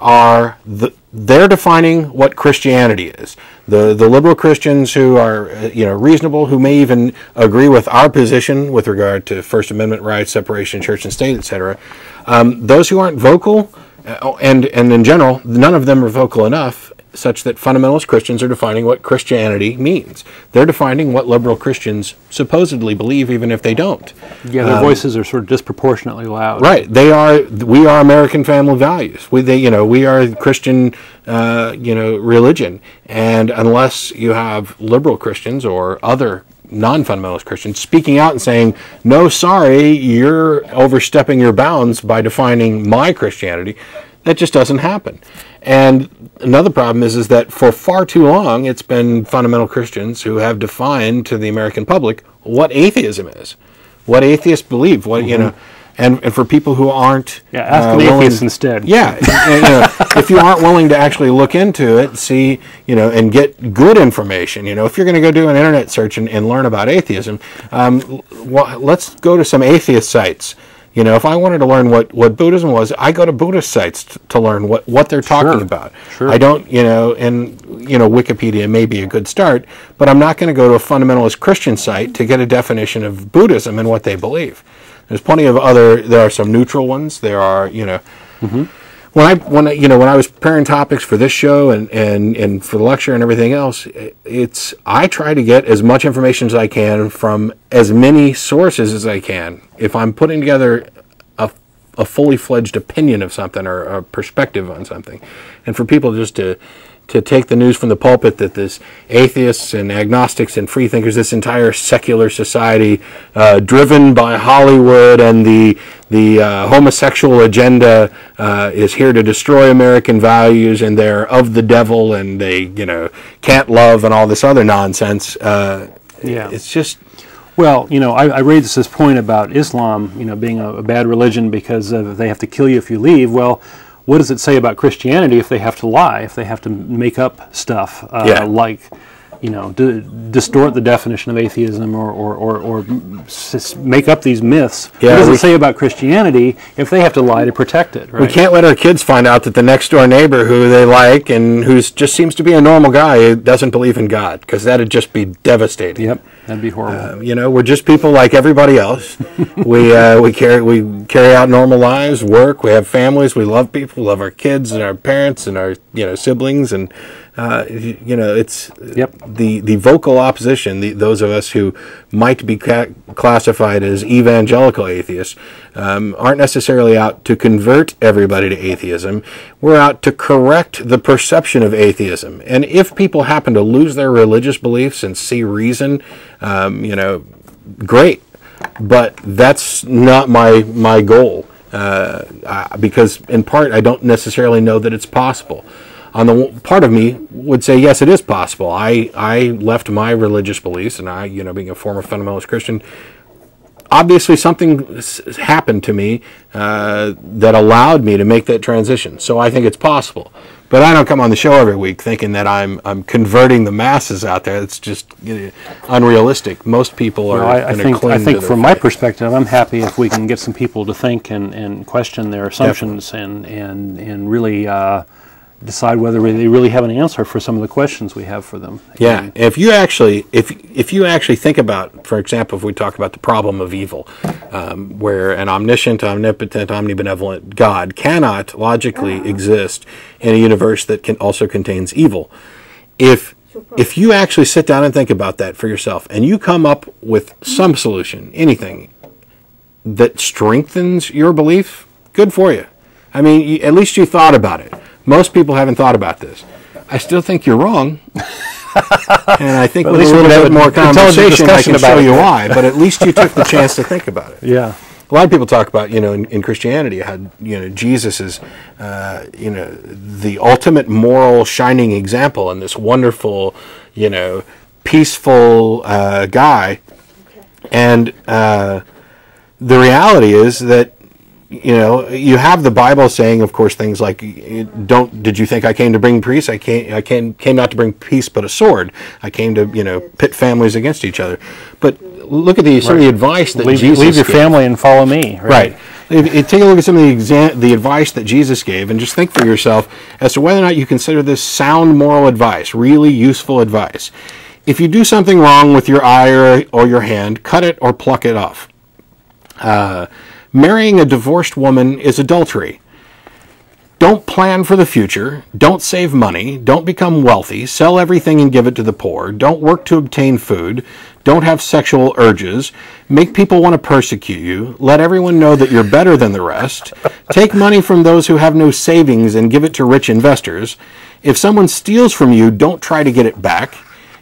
Speaker 1: they're defining what Christianity is. The liberal Christians who are reasonable, who may even agree with our position with regard to First Amendment rights, separation of church and state, etc. Those who aren't vocal, and in general, none of them are vocal enough, such that fundamentalist Christians are defining what Christianity means. They're defining what liberal Christians supposedly believe, even if they don't.
Speaker 2: Yeah, their voices are sort of disproportionately loud.
Speaker 1: Right. We are American family values. We are Christian, religion. And unless you have liberal Christians or other non-fundamentalist Christians speaking out and saying, no, sorry, you're overstepping your bounds by defining my Christianity, that just doesn't happen. And another problem is that for far too long, it's been fundamental Christians who have defined to the American public what atheism is, what atheists believe, what and for people who aren't
Speaker 2: ask an atheist instead.
Speaker 1: Yeah, if you aren't willing to actually look into it, see, and get good information, if you're going to go do an internet search and learn about atheism, let's go to some atheist sites. If I wanted to learn what Buddhism was, I go to Buddhist sites to learn what they're talking about.
Speaker 2: Sure.
Speaker 1: I don't, and Wikipedia may be a good start, but I'm not going to go to a fundamentalist Christian site to get a definition of Buddhism and what they believe. There's plenty of there are some neutral ones. There are, when I was preparing topics for this show and for the lecture and everything else, I try to get as much information as I can from as many sources as I can. If I'm putting together a fully fledged opinion of something or a perspective on something, and for people just to take the news from the pulpit that this atheists and agnostics and freethinkers, this entire secular society driven by Hollywood and the homosexual agenda is here to destroy American values, and they're of the devil, and they can't love, and all this other nonsense. It's just.
Speaker 2: Well, I raised this point about Islam, being a bad religion because they have to kill you if you leave. Well, what does it say about Christianity if they have to lie, if they have to make up stuff like, distort the definition of atheism or make up these myths? What does it say about Christianity if they have to lie to protect it? Right?
Speaker 1: We can't let our kids find out that the next door neighbor who they like and who just seems to be a normal guy doesn't believe in God, because that'd just be devastating.
Speaker 2: Yep. That'd be horrible.
Speaker 1: We're just people like everybody else. we carry out normal lives, work. We have families. We love people. We love our kids and our parents and our siblings, and It's
Speaker 2: Yep.
Speaker 1: the vocal opposition. Those of us who might be classified as evangelical atheists aren't necessarily out to convert everybody to atheism. We're out to correct the perception of atheism. And if people happen to lose their religious beliefs and see reason, great. But that's not my goal, because in part I don't necessarily know that it's possible. On the part of me would say, yes, it is possible. I left my religious beliefs, and I, being a former fundamentalist Christian, obviously something happened to me that allowed me to make that transition. So I think it's possible. But I don't come on the show every week thinking that I'm converting the masses out there. It's just unrealistic. Most people are going to cling to
Speaker 2: I think
Speaker 1: their
Speaker 2: from my
Speaker 1: faith.
Speaker 2: perspective, I'm happy if we can get some people to think and question their assumptions and really decide whether they really have an answer for some of the questions we have for them.
Speaker 1: Yeah, if you actually think about, for example, if we talk about the problem of evil, where an omniscient, omnipotent, omnibenevolent God cannot logically exist in a universe that also contains evil. If you actually sit down and think about that for yourself, and you come up with some solution, anything that strengthens your belief, good for you. I mean, at least you thought about it. Most people haven't thought about this. I still think you're wrong. And I think with a little bit more conversation, I can show you why. But at least you took the chance to think about it.
Speaker 2: Yeah.
Speaker 1: A lot of people talk about, in Christianity, how, Jesus is, the ultimate moral shining example and this wonderful, peaceful guy. And the reality is that, you have the Bible saying, of course, things like, did you think I came to bring peace? I came not to bring peace, but a sword. I came to, pit families against each other. But look at some of the advice that Jesus
Speaker 2: leave your
Speaker 1: gave.
Speaker 2: family and follow me.
Speaker 1: Right. Take a look at some of the advice that Jesus gave, and just think for yourself as to whether or not you consider this sound moral advice, really useful advice. If you do something wrong with your eye or your hand, cut it or pluck it off. Marrying a divorced woman is adultery. Don't plan for the future. Don't save money. Don't become wealthy. Sell everything and give it to the poor. Don't work to obtain food. Don't have sexual urges. Make people want to persecute you. Let everyone know that you're better than the rest. Take money from those who have no savings and give it to rich investors. If someone steals from you, don't try to get it back.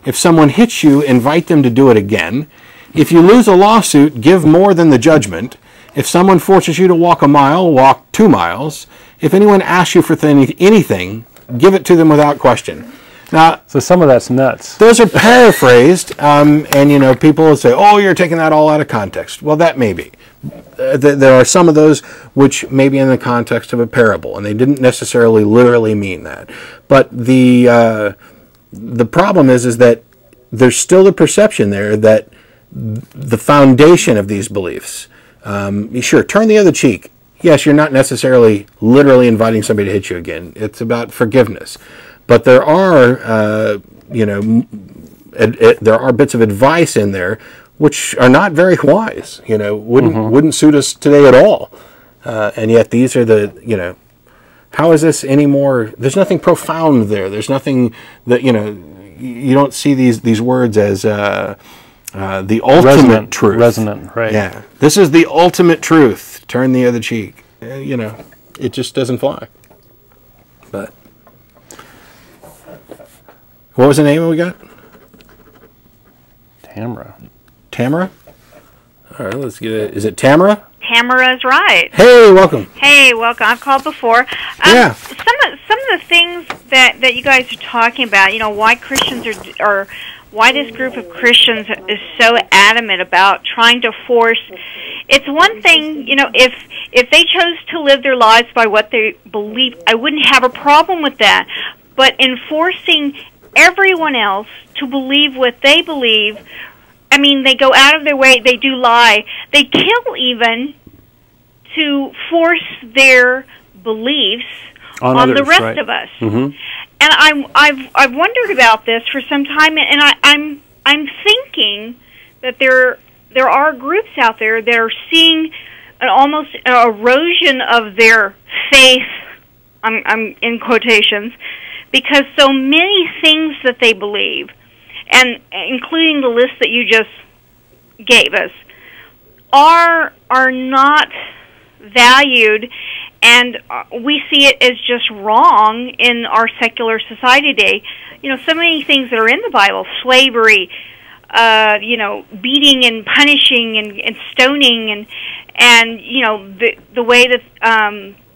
Speaker 1: If someone hits you, invite them to do it again. If you lose a lawsuit, give more than the judgment. If someone forces you to walk a mile, walk 2 miles. If anyone asks you for anything, give it to them without question. Now,
Speaker 2: So some of that's nuts.
Speaker 1: those are paraphrased, and people will say, "Oh, you're taking that all out of context." Well, that may be. There are some of those which may be in the context of a parable, and they didn't necessarily literally mean that. But the problem is that there's still the perception there that the foundation of these beliefs. Sure, turn the other cheek. Yes, you're not necessarily literally inviting somebody to hit you again. It's about forgiveness. But there are, there are bits of advice in there which are not very wise. Wouldn't suit us today at all. And yet these are the, how is this any more? There's nothing profound there. There's nothing that you don't see these words as the ultimate truth.
Speaker 2: Resonant, right.
Speaker 1: Yeah. This is the ultimate truth. Turn the other cheek. It just doesn't fly. But what was the name we got?
Speaker 2: Tamara.
Speaker 1: Tamara? All right, let's get it. Is it Tamara?
Speaker 6: Tamara's right.
Speaker 1: Hey, welcome.
Speaker 6: Hey, welcome. I've called before.
Speaker 1: Yeah.
Speaker 6: Some of the things that you guys are talking about, why Christians are why this group of Christians is so adamant about trying to force. It's one thing, if they chose to live their lives by what they believe, I wouldn't have a problem with that. But enforcing everyone else to believe what they believe, they go out of their way, they do lie, they kill even to force their beliefs on
Speaker 2: others,
Speaker 6: the rest
Speaker 2: right.
Speaker 6: of us.
Speaker 2: Mm-hmm.
Speaker 6: And I've wondered about this for some time, and I'm thinking that there are groups out there that are seeing almost an erosion of their faith. I'm in quotations, because so many things that they believe, and including the list that you just gave us, are not valued, and we see it as just wrong in our secular society today. You know, so many things that are in the Bible, slavery, you know, beating and punishing and stoning, and you know, the way that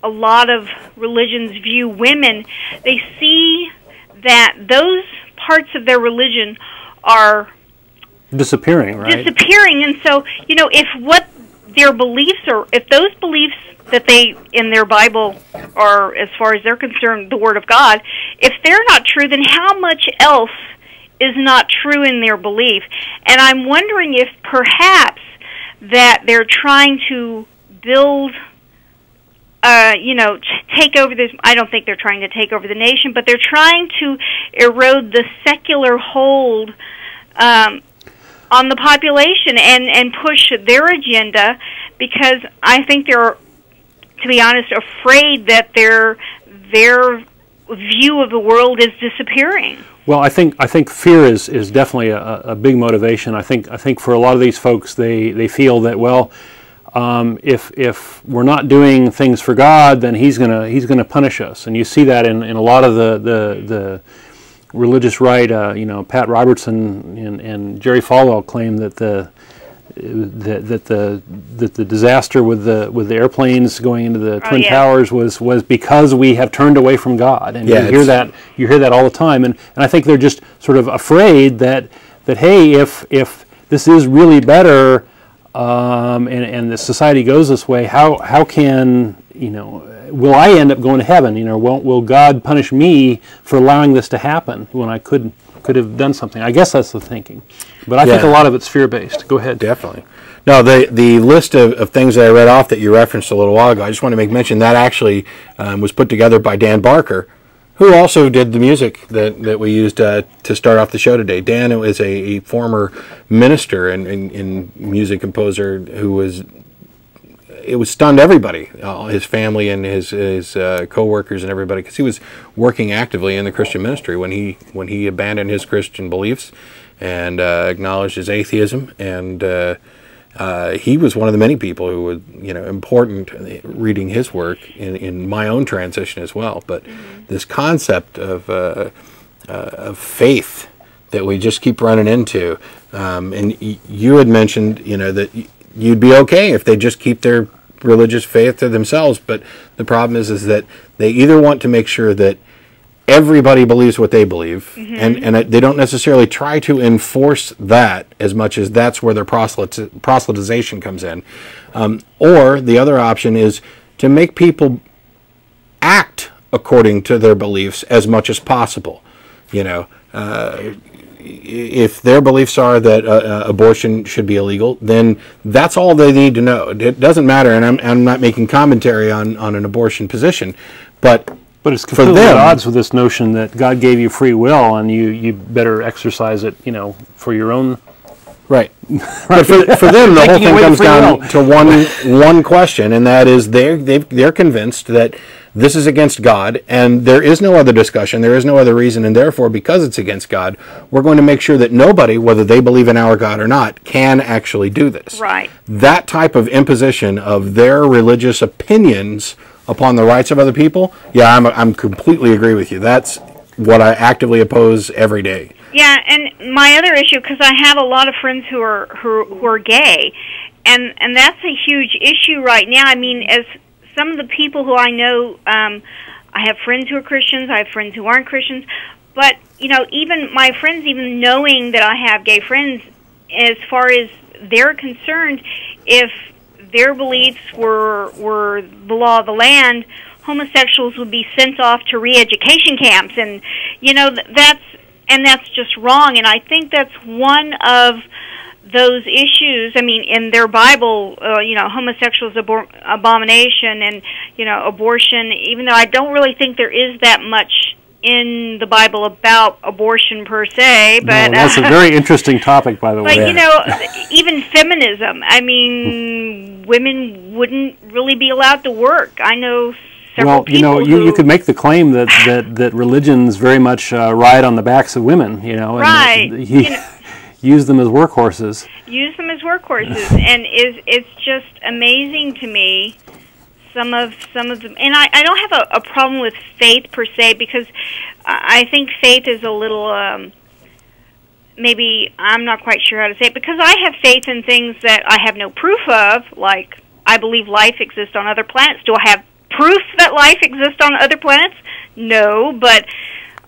Speaker 6: a lot of religions view women, they see that those parts of their religion are
Speaker 2: disappearing, right?
Speaker 6: Disappearing, and so, you know, if what their beliefs are, if those beliefs that they, in their Bible, are, as far as they're concerned, the Word of God, if they're not true, then how much else is not true in their belief? And I'm wondering if perhaps that they're trying to build, you know, take over this. I don't think they're trying to take over the nation, but they're trying to erode the secular hold on the population and push their agenda, because I think they're, to be honest, afraid that their view of the world is disappearing.
Speaker 2: Well, I think fear is definitely a big motivation. I think for a lot of these folks, they feel that, well, if we're not doing things for God, then He's gonna punish us, and you see that in a lot of the religious right. You know, Pat Robertson and Jerry Falwell claim that the disaster with the airplanes going into the Twin Towers was because we have turned away from God, and you hear that all the time, and I think they're just sort of afraid that hey, if this is really better, and the society goes this way, how can, you know, will I end up going to heaven? You know, will God punish me for allowing this to happen when I could have done something? I guess that's the thinking. But I think a lot of it's fear-based. Go ahead.
Speaker 1: Definitely. No, the list of things that I read off that you referenced a little while ago, I just want to make mention that actually was put together by Dan Barker, who also did the music that we used to start off the show today. Dan is a former minister and music composer who it stunned everybody, his family and his co-workers and everybody, because he was working actively in the Christian ministry when he abandoned his Christian beliefs and acknowledged his atheism, and he was one of the many people who was, you know, important reading his work in my own transition as well. But this concept of faith that we just keep running into, and you had mentioned, you know, that you'd be okay if they just keep their religious faith to themselves, but the problem is that they either want to make sure that everybody believes what they believe, and they don't necessarily try to enforce that as much as that's where their proselytization comes in. Or the other option is to make people act according to their beliefs as much as possible. You know, if their beliefs are that abortion should be illegal, then that's all they need to know. It doesn't matter, and I'm not making commentary on an abortion position, but
Speaker 2: it's completely at odds with this notion that God gave you free will and you better exercise it, you know, for your own.
Speaker 1: Right. But for them, the whole thing comes down to one question, and that is they're convinced that this is against God, and there is no other discussion, there is no other reason, and therefore, because it's against God, we're going to make sure that nobody, whether they believe in our God or not, can actually do this.
Speaker 6: Right.
Speaker 1: That type of imposition of their religious opinions upon the rights of other people, I'm completely agree with you. That's what I actively oppose every day.
Speaker 6: Yeah, and my other issue, because I have a lot of friends who are gay, and that's a huge issue right now. I mean, as some of the people who I know, I have friends who are Christians, I have friends who aren't Christians, but, you know, even my friends, even knowing that I have gay friends, as far as they're concerned, if their beliefs were the law of the land, homosexuals would be sent off to re-education camps, and, you know, that's just wrong. And I think that's one of those issues. I mean, in their Bible, you know, homosexuals abomination, and, you know, abortion, even though I don't really think there is that much in the Bible about abortion per se, but
Speaker 2: no, that's a very interesting topic, by the way.
Speaker 6: But, you know, even feminism, I mean, women wouldn't really be allowed to work. I know several people
Speaker 2: you could make the claim that religions very much ride on the backs of women, and
Speaker 6: right.
Speaker 2: Use them as workhorses.
Speaker 6: Use them as workhorses, and it's just amazing to me. Some of them, and I don't have a problem with faith per se, because I think faith is a little maybe I'm not quite sure how to say it, because I have faith in things that I have no proof of, like I believe life exists on other planets. Do I have proof that life exists on other planets? No, but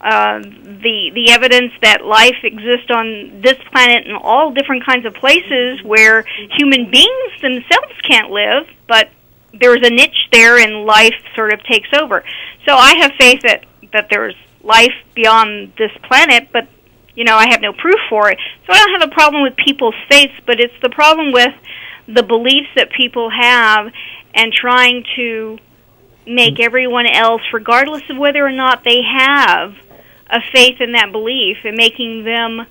Speaker 6: the evidence that life exists on this planet and all different kinds of places where human beings themselves can't live, but there's a niche there and life sort of takes over. So I have faith that there's life beyond this planet, but I have no proof for it. So I don't have a problem with people's faiths, but it's the problem with the beliefs that people have and trying to make everyone else, regardless of whether or not they have a faith in that belief, and making them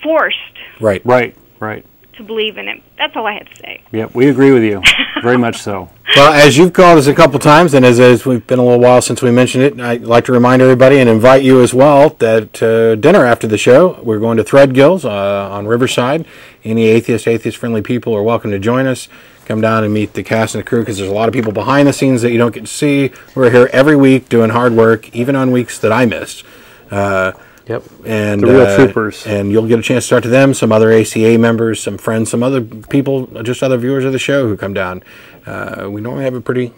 Speaker 6: forced
Speaker 1: Right.
Speaker 6: to believe in it. That's all I have to say.
Speaker 2: Yep, we agree with you. Very much so.
Speaker 1: Well, as you've called us a couple times, and as we've been a little while since we mentioned it, I'd like to remind everybody and invite you as well that dinner after the show, we're going to Threadgills on Riverside. Any atheist-friendly people are welcome to join us. Come down and meet the cast and the crew, because there's a lot of people behind the scenes that you don't get to see. We're here every week doing hard work, even on weeks that I missed.
Speaker 2: Yep.
Speaker 1: And
Speaker 2: the real troopers.
Speaker 1: And you'll get a chance to talk to them, some other ACA members, some friends, some other people, just other viewers of the show who come down. We normally have a pretty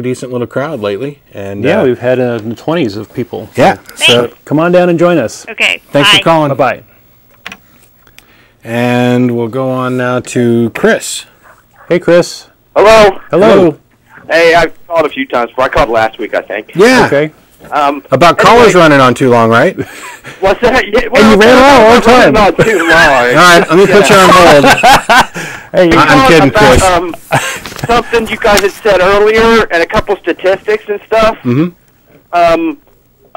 Speaker 1: decent little crowd lately. And
Speaker 2: yeah, we've had in the 20s of people.
Speaker 1: Yeah.
Speaker 2: So come on down and join us.
Speaker 6: Okay.
Speaker 1: Thanks
Speaker 6: bye.
Speaker 1: for calling.
Speaker 2: Bye-bye.
Speaker 1: And we'll go on now to Chris.
Speaker 2: Hey, Chris.
Speaker 7: Hello.
Speaker 2: Hello.
Speaker 7: Hey, I've called a few times before. I called last week, I think.
Speaker 1: Yeah.
Speaker 2: Okay.
Speaker 1: About callers running on too long, right?
Speaker 7: What's that? Yeah,
Speaker 2: And you ran around all the time.
Speaker 7: Not too long.
Speaker 1: All right, let me put you on hold.
Speaker 2: Hey,
Speaker 1: I'm kidding, Chris.
Speaker 7: Something you guys had said earlier, and a couple statistics and stuff.
Speaker 1: Mm-hmm.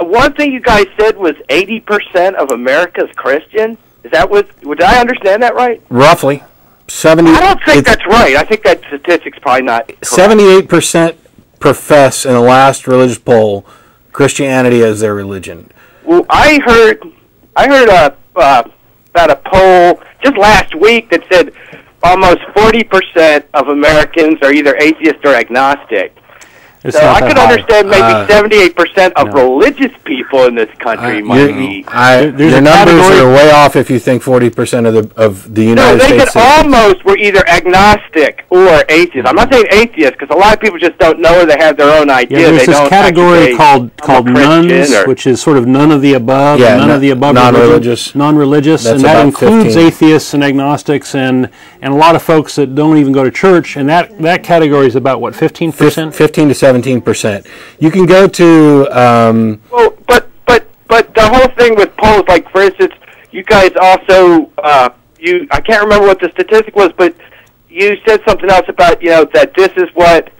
Speaker 7: One thing you guys said was 80% of America's Christian. Is that did I understand that right?
Speaker 1: Roughly. 70.
Speaker 7: I don't think that's right. I think that statistic's probably not correct.
Speaker 1: 78% profess in the last religious poll Christianity as their religion.
Speaker 7: Well, I heard about a poll just last week that said almost 40% of Americans are either atheist or agnostic.
Speaker 2: It's
Speaker 7: so
Speaker 2: not
Speaker 7: I
Speaker 2: that
Speaker 7: could
Speaker 2: high.
Speaker 7: understand maybe 78% of religious people in this country might be.
Speaker 1: Your numbers are way off if you think 40% of the United
Speaker 7: States. No, they
Speaker 1: States.
Speaker 7: could almost were either agnostic or atheist. I'm not saying atheist because a lot of people just don't know, or they have their own idea.
Speaker 2: Yeah, there's
Speaker 7: they
Speaker 2: this category called nuns, which is sort of none of the above.
Speaker 1: Yeah,
Speaker 2: none of the above.
Speaker 1: Non-religious.
Speaker 2: Non-religious, and that includes 15. Atheists and agnostics and a lot of folks that don't even go to church. And that category is about what, 15%?
Speaker 1: 15 to 17%. You can go to.
Speaker 7: Well, but the whole thing with polls, like for instance, you guys also I can't remember what the statistic was, but you said something else about that this is what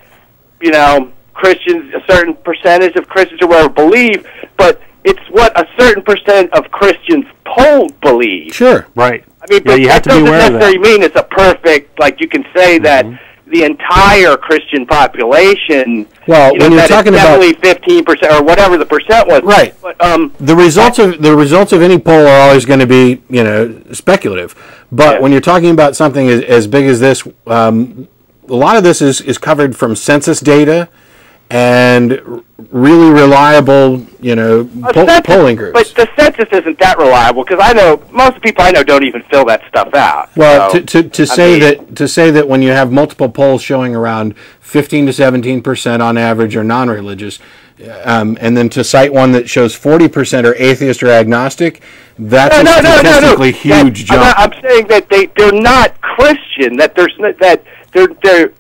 Speaker 7: Christians, a certain percentage of Christians or whatever believe, but it's what a certain percent of Christians polled believe.
Speaker 1: Sure,
Speaker 2: right.
Speaker 7: I mean, but
Speaker 2: you have
Speaker 7: that
Speaker 2: to be
Speaker 7: doesn't
Speaker 2: aware of that.
Speaker 7: necessarily mean it's a perfect. Like you can say that. The entire Christian population.
Speaker 1: Well, when you're talking about
Speaker 7: 15% or whatever the percent was,
Speaker 1: right?
Speaker 7: But,
Speaker 1: the results of any poll are always going to be speculative. But when you're talking about something as big as this, a lot of this is covered from census data and really reliable, polling groups.
Speaker 7: But the census isn't that reliable because I know most of the people I know don't even fill that stuff out.
Speaker 1: Well,
Speaker 7: so,
Speaker 1: to say that when you have multiple polls showing around 15 to 17% on average are non-religious, and then to cite one that shows 40% are atheist or agnostic, that's a statistically huge jump.
Speaker 7: I'm saying that they're not Christian. That they're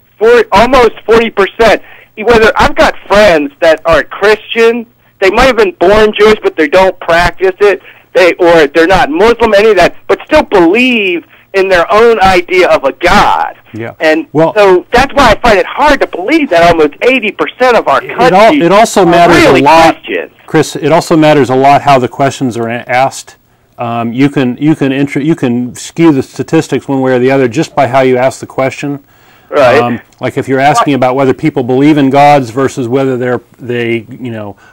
Speaker 7: almost 40%. Whether I've got friends that aren't Christian, they might have been born Jewish, but they don't practice it. Or they're not Muslim, any of that, but still believe in their own idea of a God.
Speaker 2: Yeah.
Speaker 7: And so that's why I find it hard to believe that almost 80% of our country
Speaker 2: it also matters
Speaker 7: really
Speaker 2: a lot,
Speaker 7: Christian.
Speaker 2: Chris. It also matters a lot how the questions are asked. You can skew the statistics one way or the other just by how you ask the question.
Speaker 7: Right.
Speaker 2: Like if you're asking about whether people believe in gods versus whether they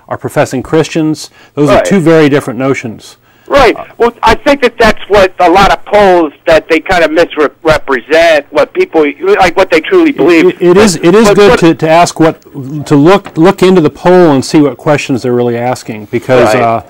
Speaker 2: are professing Christians, those are two very different notions.
Speaker 7: Right. Well, I think that's what a lot of polls that they kind of misrepresent what people like what they truly believe.
Speaker 2: It is good to ask look into the poll and see what questions they're really asking, because. Right.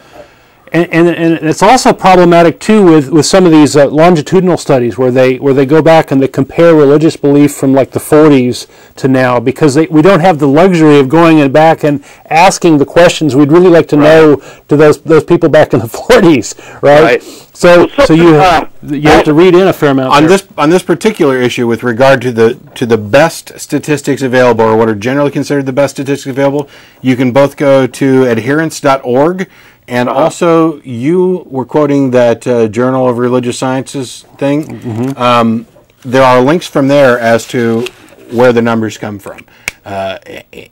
Speaker 2: And it's also problematic too with some of these longitudinal studies where they go back and they compare religious belief from like the 40s to now, because we don't have the luxury of going back and asking the questions we'd really like to know to those people back in the 40s, right? So you have to read in a fair amount
Speaker 1: on this particular issue with regard to the best statistics available, or what are generally considered the best statistics available. You can both go to adherence.org. And also, you were quoting that Journal of Religious Sciences thing. Mm-hmm. There are links from there as to where the numbers come from.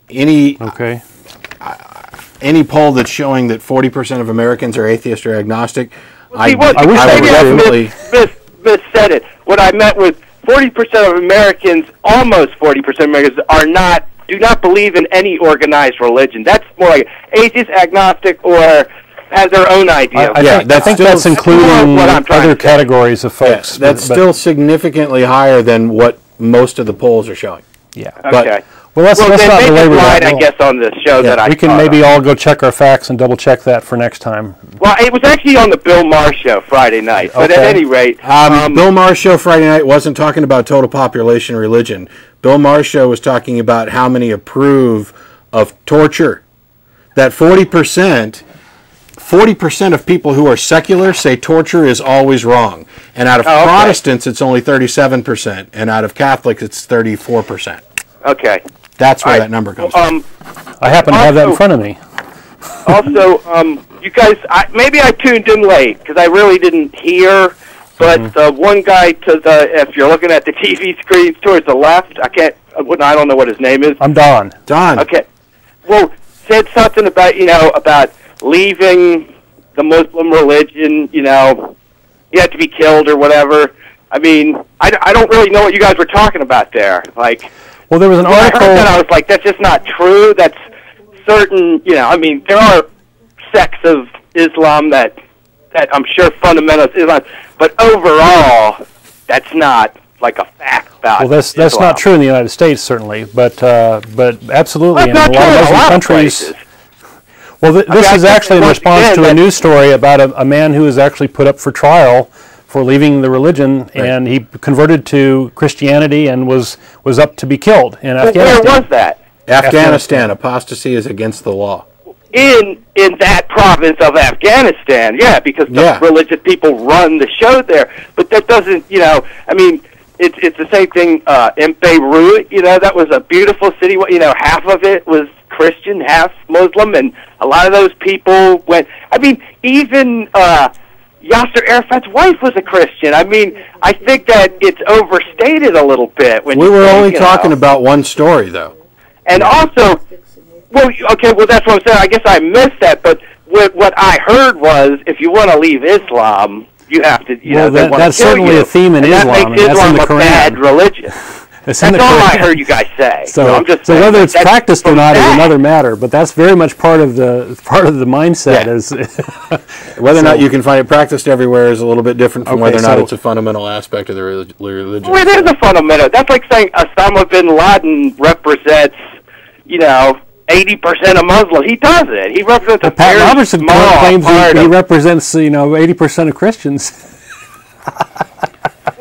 Speaker 1: Any poll that's showing that 40% of Americans are atheist or agnostic, I would definitely
Speaker 7: missaid it. What I meant was 40% of Americans, almost 40% of Americans, do not believe in any organized religion. That's more like atheist, agnostic, or has their own idea.
Speaker 2: I think that's including other categories of folks.
Speaker 1: That's still significantly higher than what most of the polls are showing.
Speaker 2: Yeah.
Speaker 7: Okay.
Speaker 2: Well, let's not belabor that.
Speaker 7: I guess on this show that
Speaker 2: we can maybe all go check our facts and double check that for next time.
Speaker 7: Well, it was actually on the Bill Maher show Friday night. But at any rate,
Speaker 1: Bill Maher's show Friday night wasn't talking about total population religion. Bill Maher's show was talking about how many approve of torture. That 40% of people who are secular say torture is always wrong. And out of Protestants, it's only 37%. And out of Catholics, it's 34%.
Speaker 7: Okay.
Speaker 1: That's where that number comes from.
Speaker 2: I happen to have that in front of me.
Speaker 7: Also, you guys, maybe I tuned in late because I really didn't hear. But one guy if you're looking at the TV screen towards the left, I don't know what his name is.
Speaker 2: I'm Don.
Speaker 7: Okay. Well, said something about leaving the Muslim religion, you have to be killed or whatever. I mean, I don't really know what you guys were talking about there. Like,
Speaker 2: well, there was an article.
Speaker 7: I heard that, I was like, that's just not true. That's certain, I mean, there are sects of Islam that I'm sure fundamentalist Islam, but overall, that's not like a fact about.
Speaker 2: Well, that's not true in the United States, certainly, but absolutely in a lot of Muslim countries. Well, this is actually in response to a news story about a man who was actually put up for trial for leaving the religion, and he converted to Christianity and was up to be killed in Afghanistan.
Speaker 7: Where was that?
Speaker 1: Afghanistan. Apostasy is against the law.
Speaker 7: In that province of Afghanistan, because the religious people run the show there. But that doesn't, I mean, it's the same thing in Beirut. That was a beautiful city. Half of it was Christian, half Muslim, and a lot of those people went. I mean, even Yasser Arafat's wife was a Christian. I mean, I think that it's overstated a little bit. When
Speaker 1: we were only talking about one story, though.
Speaker 7: And also, that's what I'm saying. I guess I missed that, but what I heard was if you want to leave Islam, you have to,
Speaker 2: that's certainly a theme in Islam.
Speaker 7: That makes Islam a bad religion. That's all I heard you guys say.
Speaker 2: So whether it's practiced or not is another matter, but that's very much part of the mindset. Is
Speaker 1: whether or not you can find it practiced everywhere is a little bit different from whether or not it's a fundamental aspect of the religion.
Speaker 7: Well, it is a fundamental. That's like saying Osama bin Laden represents, 80% of Muslims. He doesn't. He represents a
Speaker 2: Pat
Speaker 7: very
Speaker 2: Robertson
Speaker 7: small
Speaker 2: claims
Speaker 7: part
Speaker 2: he represents 80% of Christians.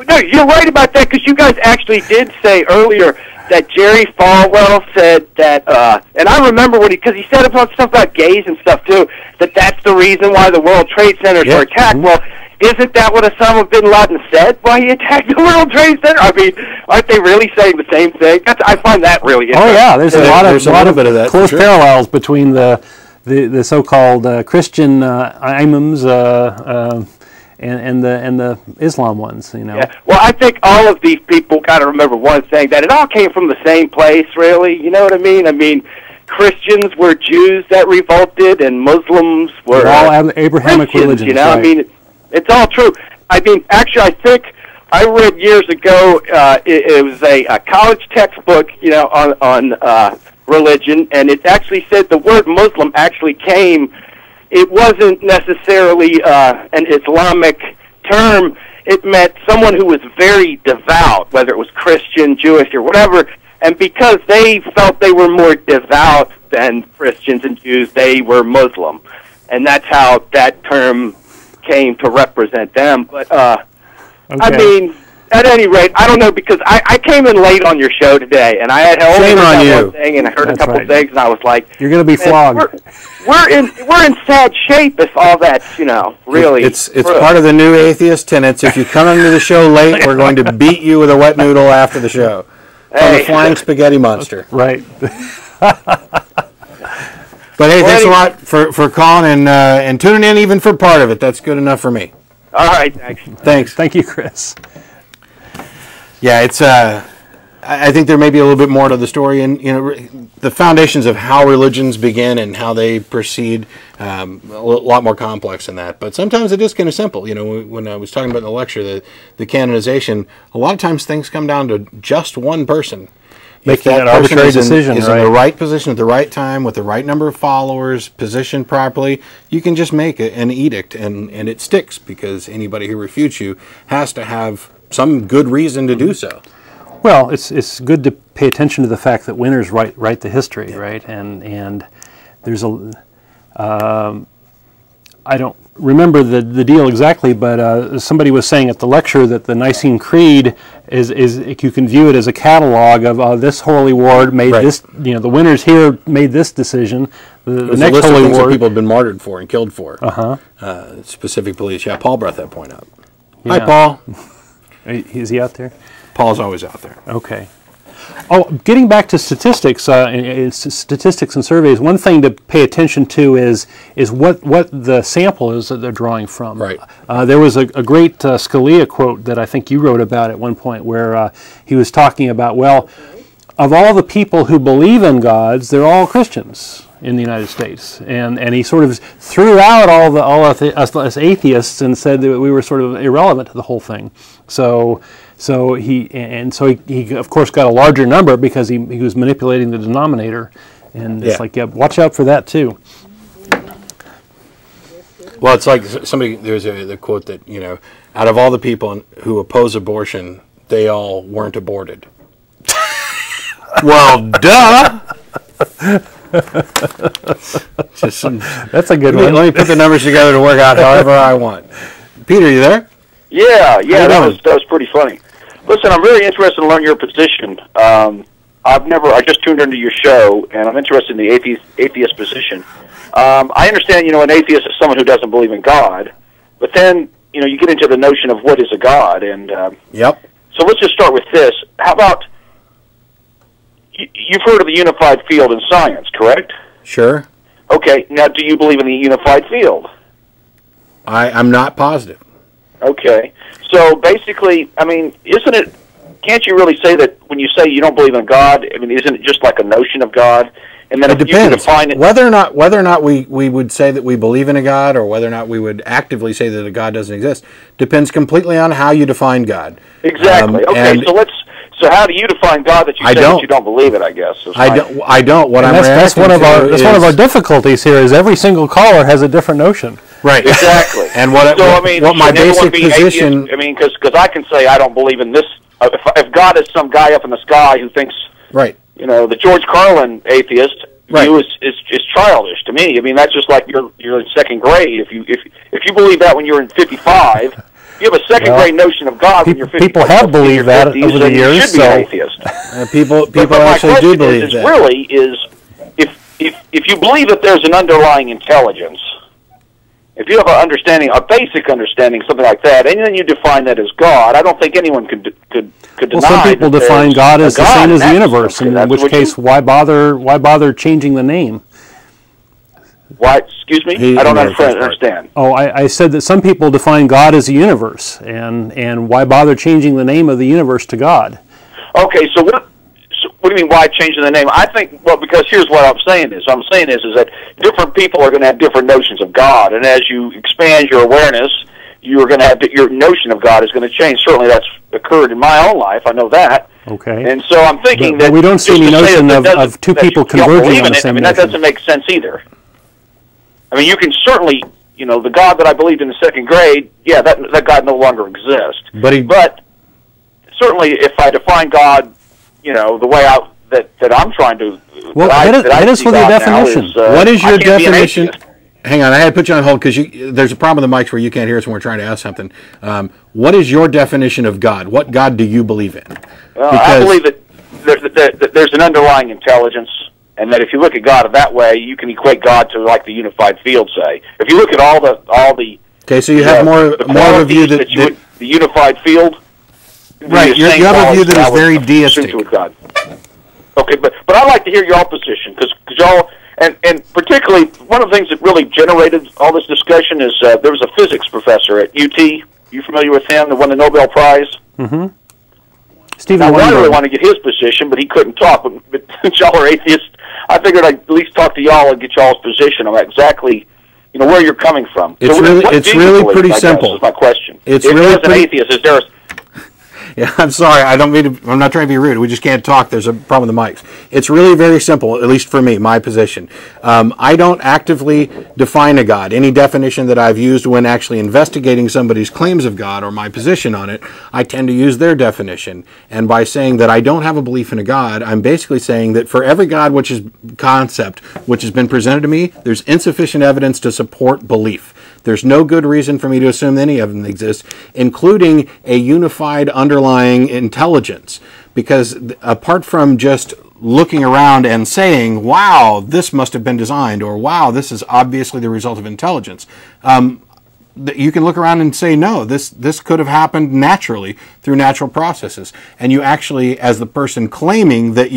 Speaker 7: No, you're right about that, because you guys actually did say earlier that Jerry Falwell said that, and I remember because he said about stuff about gays and stuff too, that's the reason why the World Trade Centers were attacked. Well, isn't that what Osama bin Laden said why he attacked the World Trade Center? I mean, aren't they really saying the same thing? I find that really interesting.
Speaker 2: Oh yeah, there's a lot of that, close parallels between the so-called Christian imams and the Islam ones, Yeah.
Speaker 7: Well, I think all of these people kind of remember one thing, that it all came from the same place, really. You know what I mean? I mean, Christians were Jews that revolted, and Muslims were
Speaker 2: all Abrahamic
Speaker 7: Christians,
Speaker 2: religions.
Speaker 7: Right. I mean, it's all true. I mean, actually, I think I read years ago. It was a college textbook, on religion, and it actually said the word Muslim actually came. It wasn't necessarily an Islamic term. It meant someone who was very devout, whether it was Christian, Jewish, or whatever. And because they felt they were more devout than Christians and Jews, they were Muslim. And that's how that term came to represent them. But, I mean, at any rate, I don't know, because I came in late on your show today, and I had only heard one thing, and I heard a couple things, and I was like,
Speaker 2: you're going to be flogged.
Speaker 7: We're in sad shape if all that's, really.
Speaker 1: It's part of the new atheist tenets. If you come into the show late, we're going to beat you with a wet noodle after the show. From the flying spaghetti monster.
Speaker 2: Right.
Speaker 1: But hey, thanks a lot for calling and tuning in even for part of it. That's good enough for me.
Speaker 7: All right, thanks.
Speaker 1: Thanks.
Speaker 2: Thank you, Chris.
Speaker 1: Yeah, it's. I think there may be a little bit more to the story, and the foundations of how religions begin and how they proceed, a lot more complex than that. But sometimes it is kind of simple. When I was talking about in the lecture, the canonization, a lot of times things come down to just one person
Speaker 2: making that arbitrary decision,
Speaker 1: is in the right position at the right time with the right number of followers, positioned properly. You can just make an edict, and it sticks, because anybody who refutes you has to have some good reason to do so.
Speaker 2: Well, it's good to pay attention to the fact that winners write the history, right? And there's I don't remember the deal exactly, but somebody was saying at the lecture that the Nicene Creed is you can view it as a catalog of this holy war made this, the winners here made this decision. The next
Speaker 1: list
Speaker 2: holy
Speaker 1: of things
Speaker 2: war
Speaker 1: that people have been martyred for and killed for. Specific beliefs. Yeah, Paul brought that point up.
Speaker 2: Yeah.
Speaker 1: Hi, Paul.
Speaker 2: Is he out there?
Speaker 1: Paul's always out there.
Speaker 2: Okay. Oh, getting back to statistics, statistics and surveys, one thing to pay attention to is what the sample is that they're drawing from.
Speaker 1: Right.
Speaker 2: There was a great Scalia quote that I think you wrote about at one point, where he was talking about, well, of all the people who believe in gods, they're all Christians in the United States, and he sort of threw out all us atheists and said that we were sort of irrelevant to the whole thing. So he of course got a larger number because he was manipulating the denominator, and it's like, yeah, watch out for that too.
Speaker 1: Well, it's like there's the quote that, out of all the people who oppose abortion, they all weren't aborted. Well, duh.
Speaker 2: That's a good one.
Speaker 1: Let me put the numbers together to work out however I want. Peter, you there?
Speaker 8: Yeah, that was pretty funny. Listen, I'm very interested in learning your position. I just tuned into your show, and I'm interested in the atheist position. I understand, an atheist is someone who doesn't believe in God, but then, you get into the notion of what is a God, and
Speaker 1: yep.
Speaker 8: So let's just start with this. How about, you've heard of the unified field in science, correct?
Speaker 1: Sure.
Speaker 8: Okay, now do you believe in the unified field?
Speaker 1: I'm not positive.
Speaker 8: Okay. So basically, can't you really say that when you say you don't believe in God, isn't it just like a notion of God? And then
Speaker 1: it
Speaker 8: if
Speaker 1: depends.
Speaker 8: you define it,
Speaker 1: whether or not we would say that we believe in a God, or whether or not we would actively say that a God doesn't exist, depends completely on how you define God.
Speaker 8: Exactly. Okay, so how do you define God that you say that you don't believe it, I guess?
Speaker 1: I don't.
Speaker 2: That's one of our difficulties here, is every single caller has a different notion.
Speaker 1: Right.
Speaker 8: Exactly.
Speaker 1: And what my basic position...
Speaker 8: because I can say I don't believe in this. If God is some guy up in the sky who thinks...
Speaker 1: Right.
Speaker 8: The George Carlin atheist view is childish to me. That's just like you're in second grade. If you believe that when you're in 55... If you have a second grade notion of God when you're 50,
Speaker 2: people have believed that over the years.
Speaker 8: You should be an atheist.
Speaker 1: People actually do believe that.
Speaker 8: Really is if you believe that there's an underlying intelligence, if you have an understanding, a basic understanding, something like that, and then you define that as God, I don't think anyone could deny.
Speaker 2: Well, some people define God as the same as the universe, in which case, why bother changing the name?
Speaker 8: Why? Excuse me? I don't understand.
Speaker 2: Oh, I said that some people define God as a universe, and why bother changing the name of the universe to God?
Speaker 8: Okay, so what do you mean, why changing the name? I think, because here's what I'm saying is that different people are going to have different notions of God, and as you expand your awareness, you're going to have your notion of God is going to change. Certainly, that's occurred in my own life. I know that.
Speaker 2: Okay.
Speaker 8: And so I'm thinking
Speaker 2: but
Speaker 8: that
Speaker 2: we don't see any notion of two people converging on the same
Speaker 8: that doesn't make sense either. I mean, you can certainly, the God that I believed in the second grade, yeah, that God no longer exists. But certainly, if I define God, the way that I'm trying to,
Speaker 2: well, hit us with your definition.
Speaker 1: What is your definition? Hang on, I had to put you on hold because there's a problem with the mics where you can't hear us when we're trying to ask something. What is your definition of God? What God do you believe in?
Speaker 8: Well, I believe that there's an underlying intelligence, and that if you look at God that way, you can equate God to like the unified field. Say, if you look at all the
Speaker 1: okay, so you have more of a view that
Speaker 8: the unified field,
Speaker 1: right? You have a view that is very deistic.
Speaker 8: With God. Okay, but I'd like to hear your position because y'all. And particularly, one of the things that really generated all this discussion is there was a physics professor at UT. You familiar with him? That won the Nobel Prize.
Speaker 2: Mm-hmm.
Speaker 8: Stephen Wonder. I really want to get his position, but he couldn't talk. But since y'all are atheists, I figured I'd at least talk to y'all and get y'all's position on exactly, where you're coming from.
Speaker 1: It's really pretty simple.
Speaker 8: Is my question.
Speaker 1: It's really
Speaker 8: as an atheist, is there?
Speaker 1: Yeah, I'm sorry. I'm not trying to be rude. We just can't talk. There's a problem with the mics. It's really very simple, at least for me, my position. I don't actively define a God. Any definition that I've used when actually investigating somebody's claims of God or my position on it, I tend to use their definition. And by saying that I don't have a belief in a God, I'm basically saying that for every God which has been presented to me, there's insufficient evidence to support belief. There's no good reason for me to assume any of them exist, including a unified underlying intelligence. Because apart from just looking around and saying, wow, this must have been designed, or wow, this is obviously the result of intelligence, you can look around and say, no, this could have happened naturally through natural processes. And you actually, as the person claiming that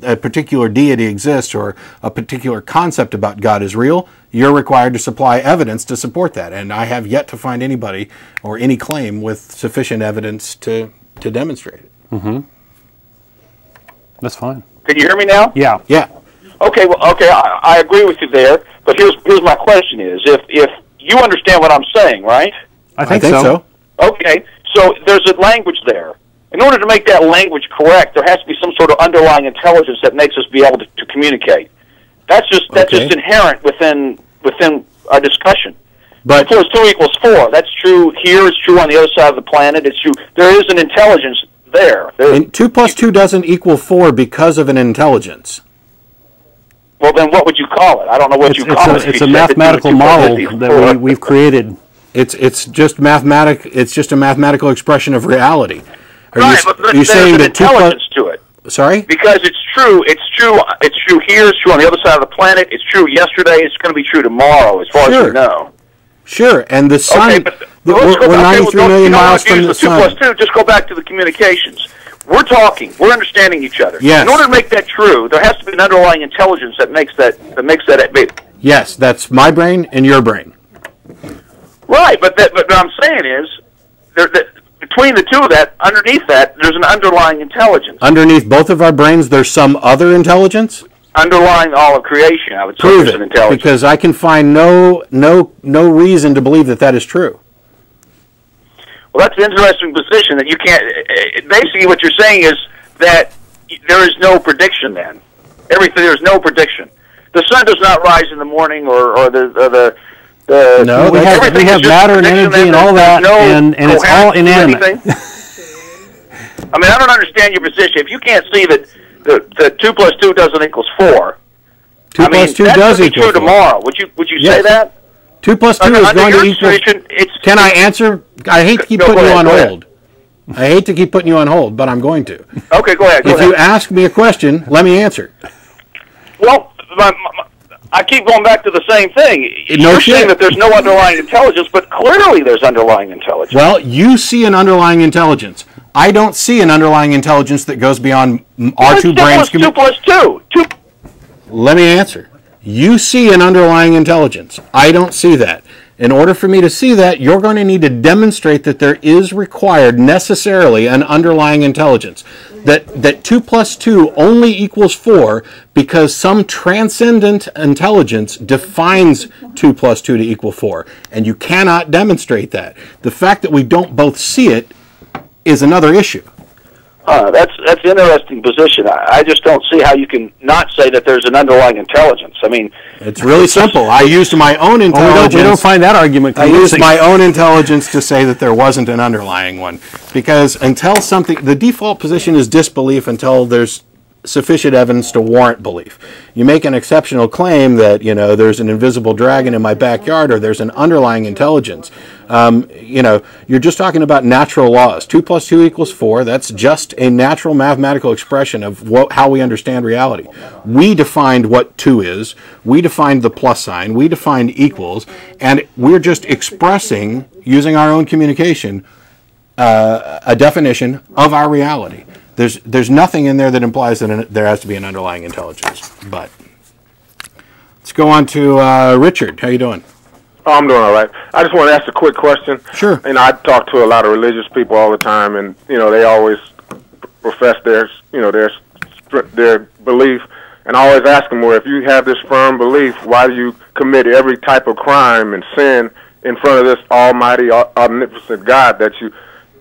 Speaker 1: a particular deity exists or a particular concept about God is real, you're required to supply evidence to support that. And I have yet to find anybody or any claim with sufficient evidence to demonstrate it.
Speaker 2: Mm-hmm. That's fine.
Speaker 8: Can you hear me now?
Speaker 2: Yeah.
Speaker 1: Yeah.
Speaker 8: Okay. Well, okay. I agree with you there. But here's my question: is if you understand what I'm saying, right?
Speaker 1: I think so.
Speaker 8: Okay. So there's a language there. In order to make that language correct, there has to be some sort of underlying intelligence that makes us be able to communicate. That's just inherent within our discussion.
Speaker 1: But
Speaker 8: 2 + 2 = 4. That's true here. It's true on the other side of the planet. It's true. There is an intelligence there.
Speaker 1: And 2 + 2 doesn't equal 4 because of an intelligence.
Speaker 8: Well, then what would you call it? I don't know what you call it.
Speaker 2: It's a mathematical model that we've created.
Speaker 1: It's just mathematic. It's just a mathematical expression of reality.
Speaker 8: Right, but there's an intelligence to it.
Speaker 1: Sorry?
Speaker 8: Because it's true here, it's true on the other side of the planet, it's true yesterday, it's going to be true tomorrow, as far as we know.
Speaker 1: Sure, and the sun,
Speaker 8: okay, but
Speaker 1: we're 93 million miles from the sun.
Speaker 8: 2 + 2, just go back to the communications. We're talking, we're understanding each other.
Speaker 1: Yes.
Speaker 8: In order to make that true, there has to be an underlying intelligence that makes that
Speaker 1: Yes, that's my brain and your brain.
Speaker 8: Right, but what I'm saying is, between the two of that, underneath that, there's an underlying intelligence.
Speaker 1: Underneath both of our brains, there's some other intelligence?
Speaker 8: Underlying all of creation, I would say
Speaker 1: Prove
Speaker 8: there's an
Speaker 1: it,
Speaker 8: intelligence.
Speaker 1: because I can find no reason to believe that is true.
Speaker 8: Well, that's an interesting position that you can't... Basically, what you're saying is that there is no prediction then. There's no prediction. The sun does not rise in the morning or the
Speaker 2: no, we have matter and energy and all that, and it's all inanimate.
Speaker 8: I mean, I don't understand your position. If you can't see that the 2 + 2 doesn't equal 4,
Speaker 1: 2 + 2 does equal 4.
Speaker 8: True tomorrow. Would you say that?
Speaker 1: 2 + 2 is going to equal. Can I answer? I hate to keep putting you on hold. I hate to keep putting you on hold, but I'm going to.
Speaker 8: Okay, go ahead.
Speaker 1: If you ask me a question, let me answer.
Speaker 8: Well, I keep going back to the same thing. You're saying that there's no underlying intelligence, but clearly there's underlying intelligence.
Speaker 1: Well, you see an underlying intelligence. I don't see an underlying intelligence that goes beyond our two brains.
Speaker 8: 2 + 2.
Speaker 1: Let me answer. You see an underlying intelligence. I don't see that. In order for me to see that, you're going to need to demonstrate that there is required necessarily an underlying intelligence. That 2 plus 2 only equals 4 because some transcendent intelligence defines 2 plus 2 to equal 4. And you cannot demonstrate that. The fact that we don't both see it is another issue.
Speaker 8: That's an interesting position. I just don't see how you can not say that there's an underlying intelligence. I mean,
Speaker 1: it's really simple. I used my own intelligence.
Speaker 2: We don't find that argument convincing.
Speaker 1: I used my own intelligence to say that there wasn't an underlying one, because until something, the default position is disbelief until there's sufficient evidence to warrant belief. You make an exceptional claim that, you know, there's an invisible dragon in my backyard, or there's an underlying intelligence. You know, you're just talking about natural laws. 2 plus 2 equals 4. That's just a natural mathematical expression of how we understand reality. We defined what 2 is. We defined the plus sign. We defined equals. And we're just expressing, using our own communication, a definition of our reality. There's nothing in there that implies that there has to be an underlying intelligence. But let's go on to Richard. How you doing?
Speaker 9: Oh, I'm doing all right. I just want to ask a quick question.
Speaker 1: Sure.
Speaker 9: You know, I talk to a lot of religious people all the time, and you know, they always profess their belief, and I always ask them, well, if you have this firm belief, why do you commit every type of crime and sin in front of this almighty, omnipotent God that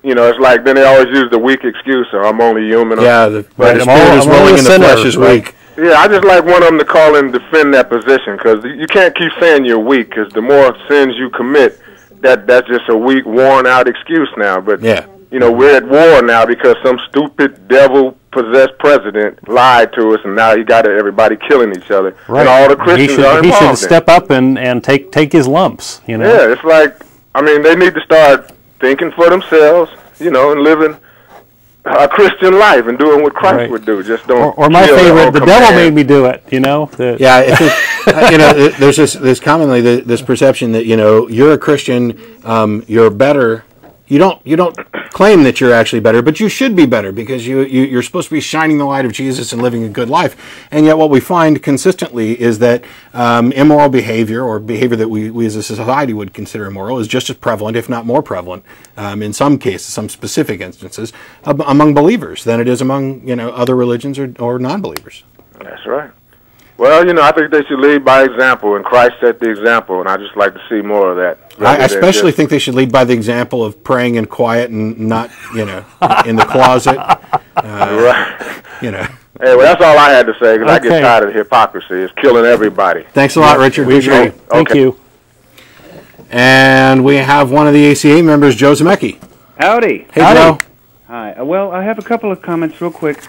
Speaker 9: you know, it's like, then they always use the weak excuse, or I'm only human.
Speaker 1: Yeah, the spirit is willing and the flesh is weak.
Speaker 9: Yeah, I just like one of them to call and defend that position, because you can't keep saying you're weak, because the more sins you commit, that's just a weak, worn-out excuse now. But,
Speaker 1: yeah,
Speaker 9: you know, we're at war now because some stupid, devil-possessed president lied to us, and now he got everybody killing each other.
Speaker 2: Right.
Speaker 9: And all the Christians are involved.
Speaker 2: He should step up and take his lumps, you know.
Speaker 9: Yeah, it's like, I mean, they need to start thinking for themselves, you know, and living a Christian life and doing what Christ would do. Just don't.
Speaker 2: Or my favorite, the devil made me do it. You know.
Speaker 1: Yeah, you know, there's commonly this perception that, you know, you're a Christian, you're better. You don't claim that you're actually better, but you should be better because you're supposed to be shining the light of Jesus and living a good life. And yet what we find consistently is that immoral behavior, or behavior that we as a society would consider immoral, is just as prevalent, if not more prevalent, in some cases, some specific instances, among believers than it is among, you know, other religions or non-believers.
Speaker 9: That's right. Well, you know, I think they should lead by example, and Christ set the example, and I just like to see more of that.
Speaker 1: I especially think they should lead by the example of praying in quiet and not, you know, in the closet.
Speaker 9: Right.
Speaker 1: You know.
Speaker 9: Hey, well, that's all I had to say, because I get tired of the hypocrisy. It's killing everybody.
Speaker 1: Thanks a lot, Richard.
Speaker 2: We agree. Thank you.
Speaker 1: And we have one of the ACA members, Joe Zamecki.
Speaker 10: Howdy.
Speaker 1: Hey, Joe.
Speaker 10: Hi. Well, I have a couple of comments real quick.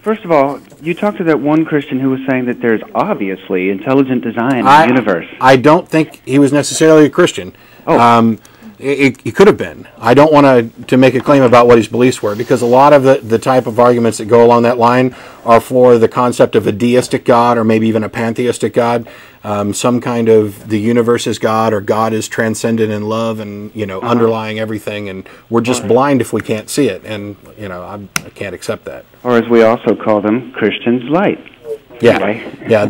Speaker 10: First of all, you talked to that one Christian who was saying that there's obviously intelligent design in the universe.
Speaker 1: I don't think he was necessarily a Christian.
Speaker 10: Oh.
Speaker 1: He could have been. I don't want to make a claim about what his beliefs were, because a lot of the type of arguments that go along that line are for the concept of a deistic God, or maybe even a pantheistic God, some kind of the universe is God, or God is transcendent in love and, you know, underlying everything, and we're just blind if we can't see it, and, you know, I can't accept that.
Speaker 10: Or as we also call them, Christians light.
Speaker 1: Yeah,
Speaker 10: anyway.
Speaker 1: Yeah.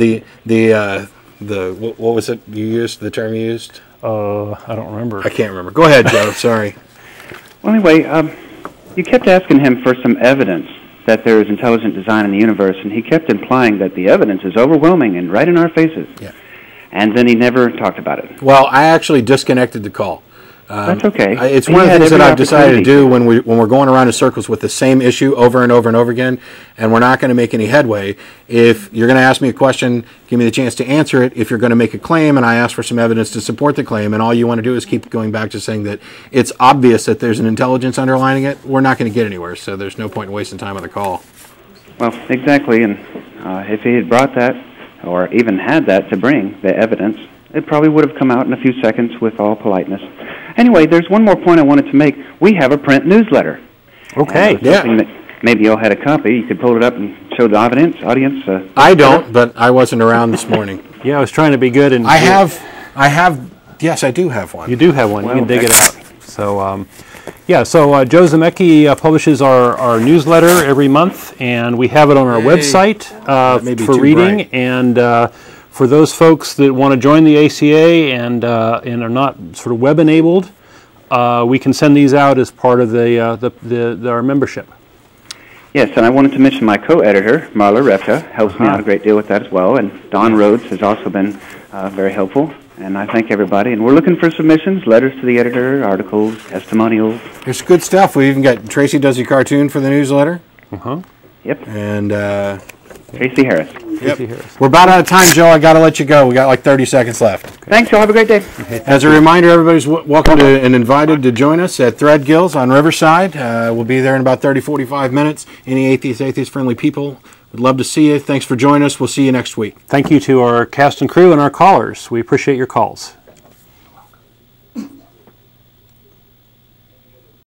Speaker 1: What was it you used? The term you used?
Speaker 2: I don't remember.
Speaker 1: I can't remember. Go ahead, Joe. Sorry.
Speaker 10: Well, anyway, you kept asking him for some evidence that there is intelligent design in the universe, and he kept implying that the evidence is overwhelming and right in our faces.
Speaker 1: Yeah.
Speaker 10: And then he never talked about it.
Speaker 1: Well, I actually disconnected the call.
Speaker 10: That's okay.
Speaker 1: It's one of the things that I've decided to do when we're going around in circles with the same issue over and over and over again, and we're not going to make any headway. If you're going to ask me a question, give me the chance to answer it. If you're going to make a claim and I ask for some evidence to support the claim, and all you want to do is keep going back to saying that it's obvious that there's an intelligence underlining it, we're not going to get anywhere, so there's no point in wasting time on the call.
Speaker 10: Well, exactly, and if he had brought that, or even had that to bring, the evidence, it probably would have come out in a few seconds with all politeness. Anyway, there's one more point I wanted to make. We have a print newsletter.
Speaker 1: Okay,
Speaker 10: That maybe you all had a copy. You could pull it up and show the audience.
Speaker 1: I don't, but I wasn't around this morning.
Speaker 2: Yeah, I was trying to be good. And
Speaker 1: yes, I do have one.
Speaker 2: You do have one.
Speaker 10: Well,
Speaker 2: you can dig it out. So, Joe Zamecki publishes our newsletter every month, and we have it on our website for reading.
Speaker 1: bright.
Speaker 2: And For those folks that want to join the ACA and are not sort of web enabled, we can send these out as part of our membership.
Speaker 10: Yes, and I wanted to mention my co-editor, Marla Repka, helps me out a great deal with that as well, and Don Rhodes has also been very helpful. And I thank everybody. And we're looking for submissions, letters to the editor, articles, testimonials.
Speaker 1: There's good stuff. We even got Tracy does your cartoon for the newsletter.
Speaker 10: Yep.
Speaker 1: And
Speaker 10: Tracy Harris.
Speaker 1: Yep. We're about out of time, Joe. I got to let you go. We got like 30 seconds left.
Speaker 10: Thanks, y'all. Have a great day.
Speaker 1: As a reminder, everybody's welcome to and invited to join us at Threadgills on Riverside. We'll be there in about 30-45 minutes. Any atheist-friendly people, we'd love to see you. Thanks for joining us. We'll see you next week.
Speaker 2: Thank you to our cast and crew and our callers. We appreciate your calls.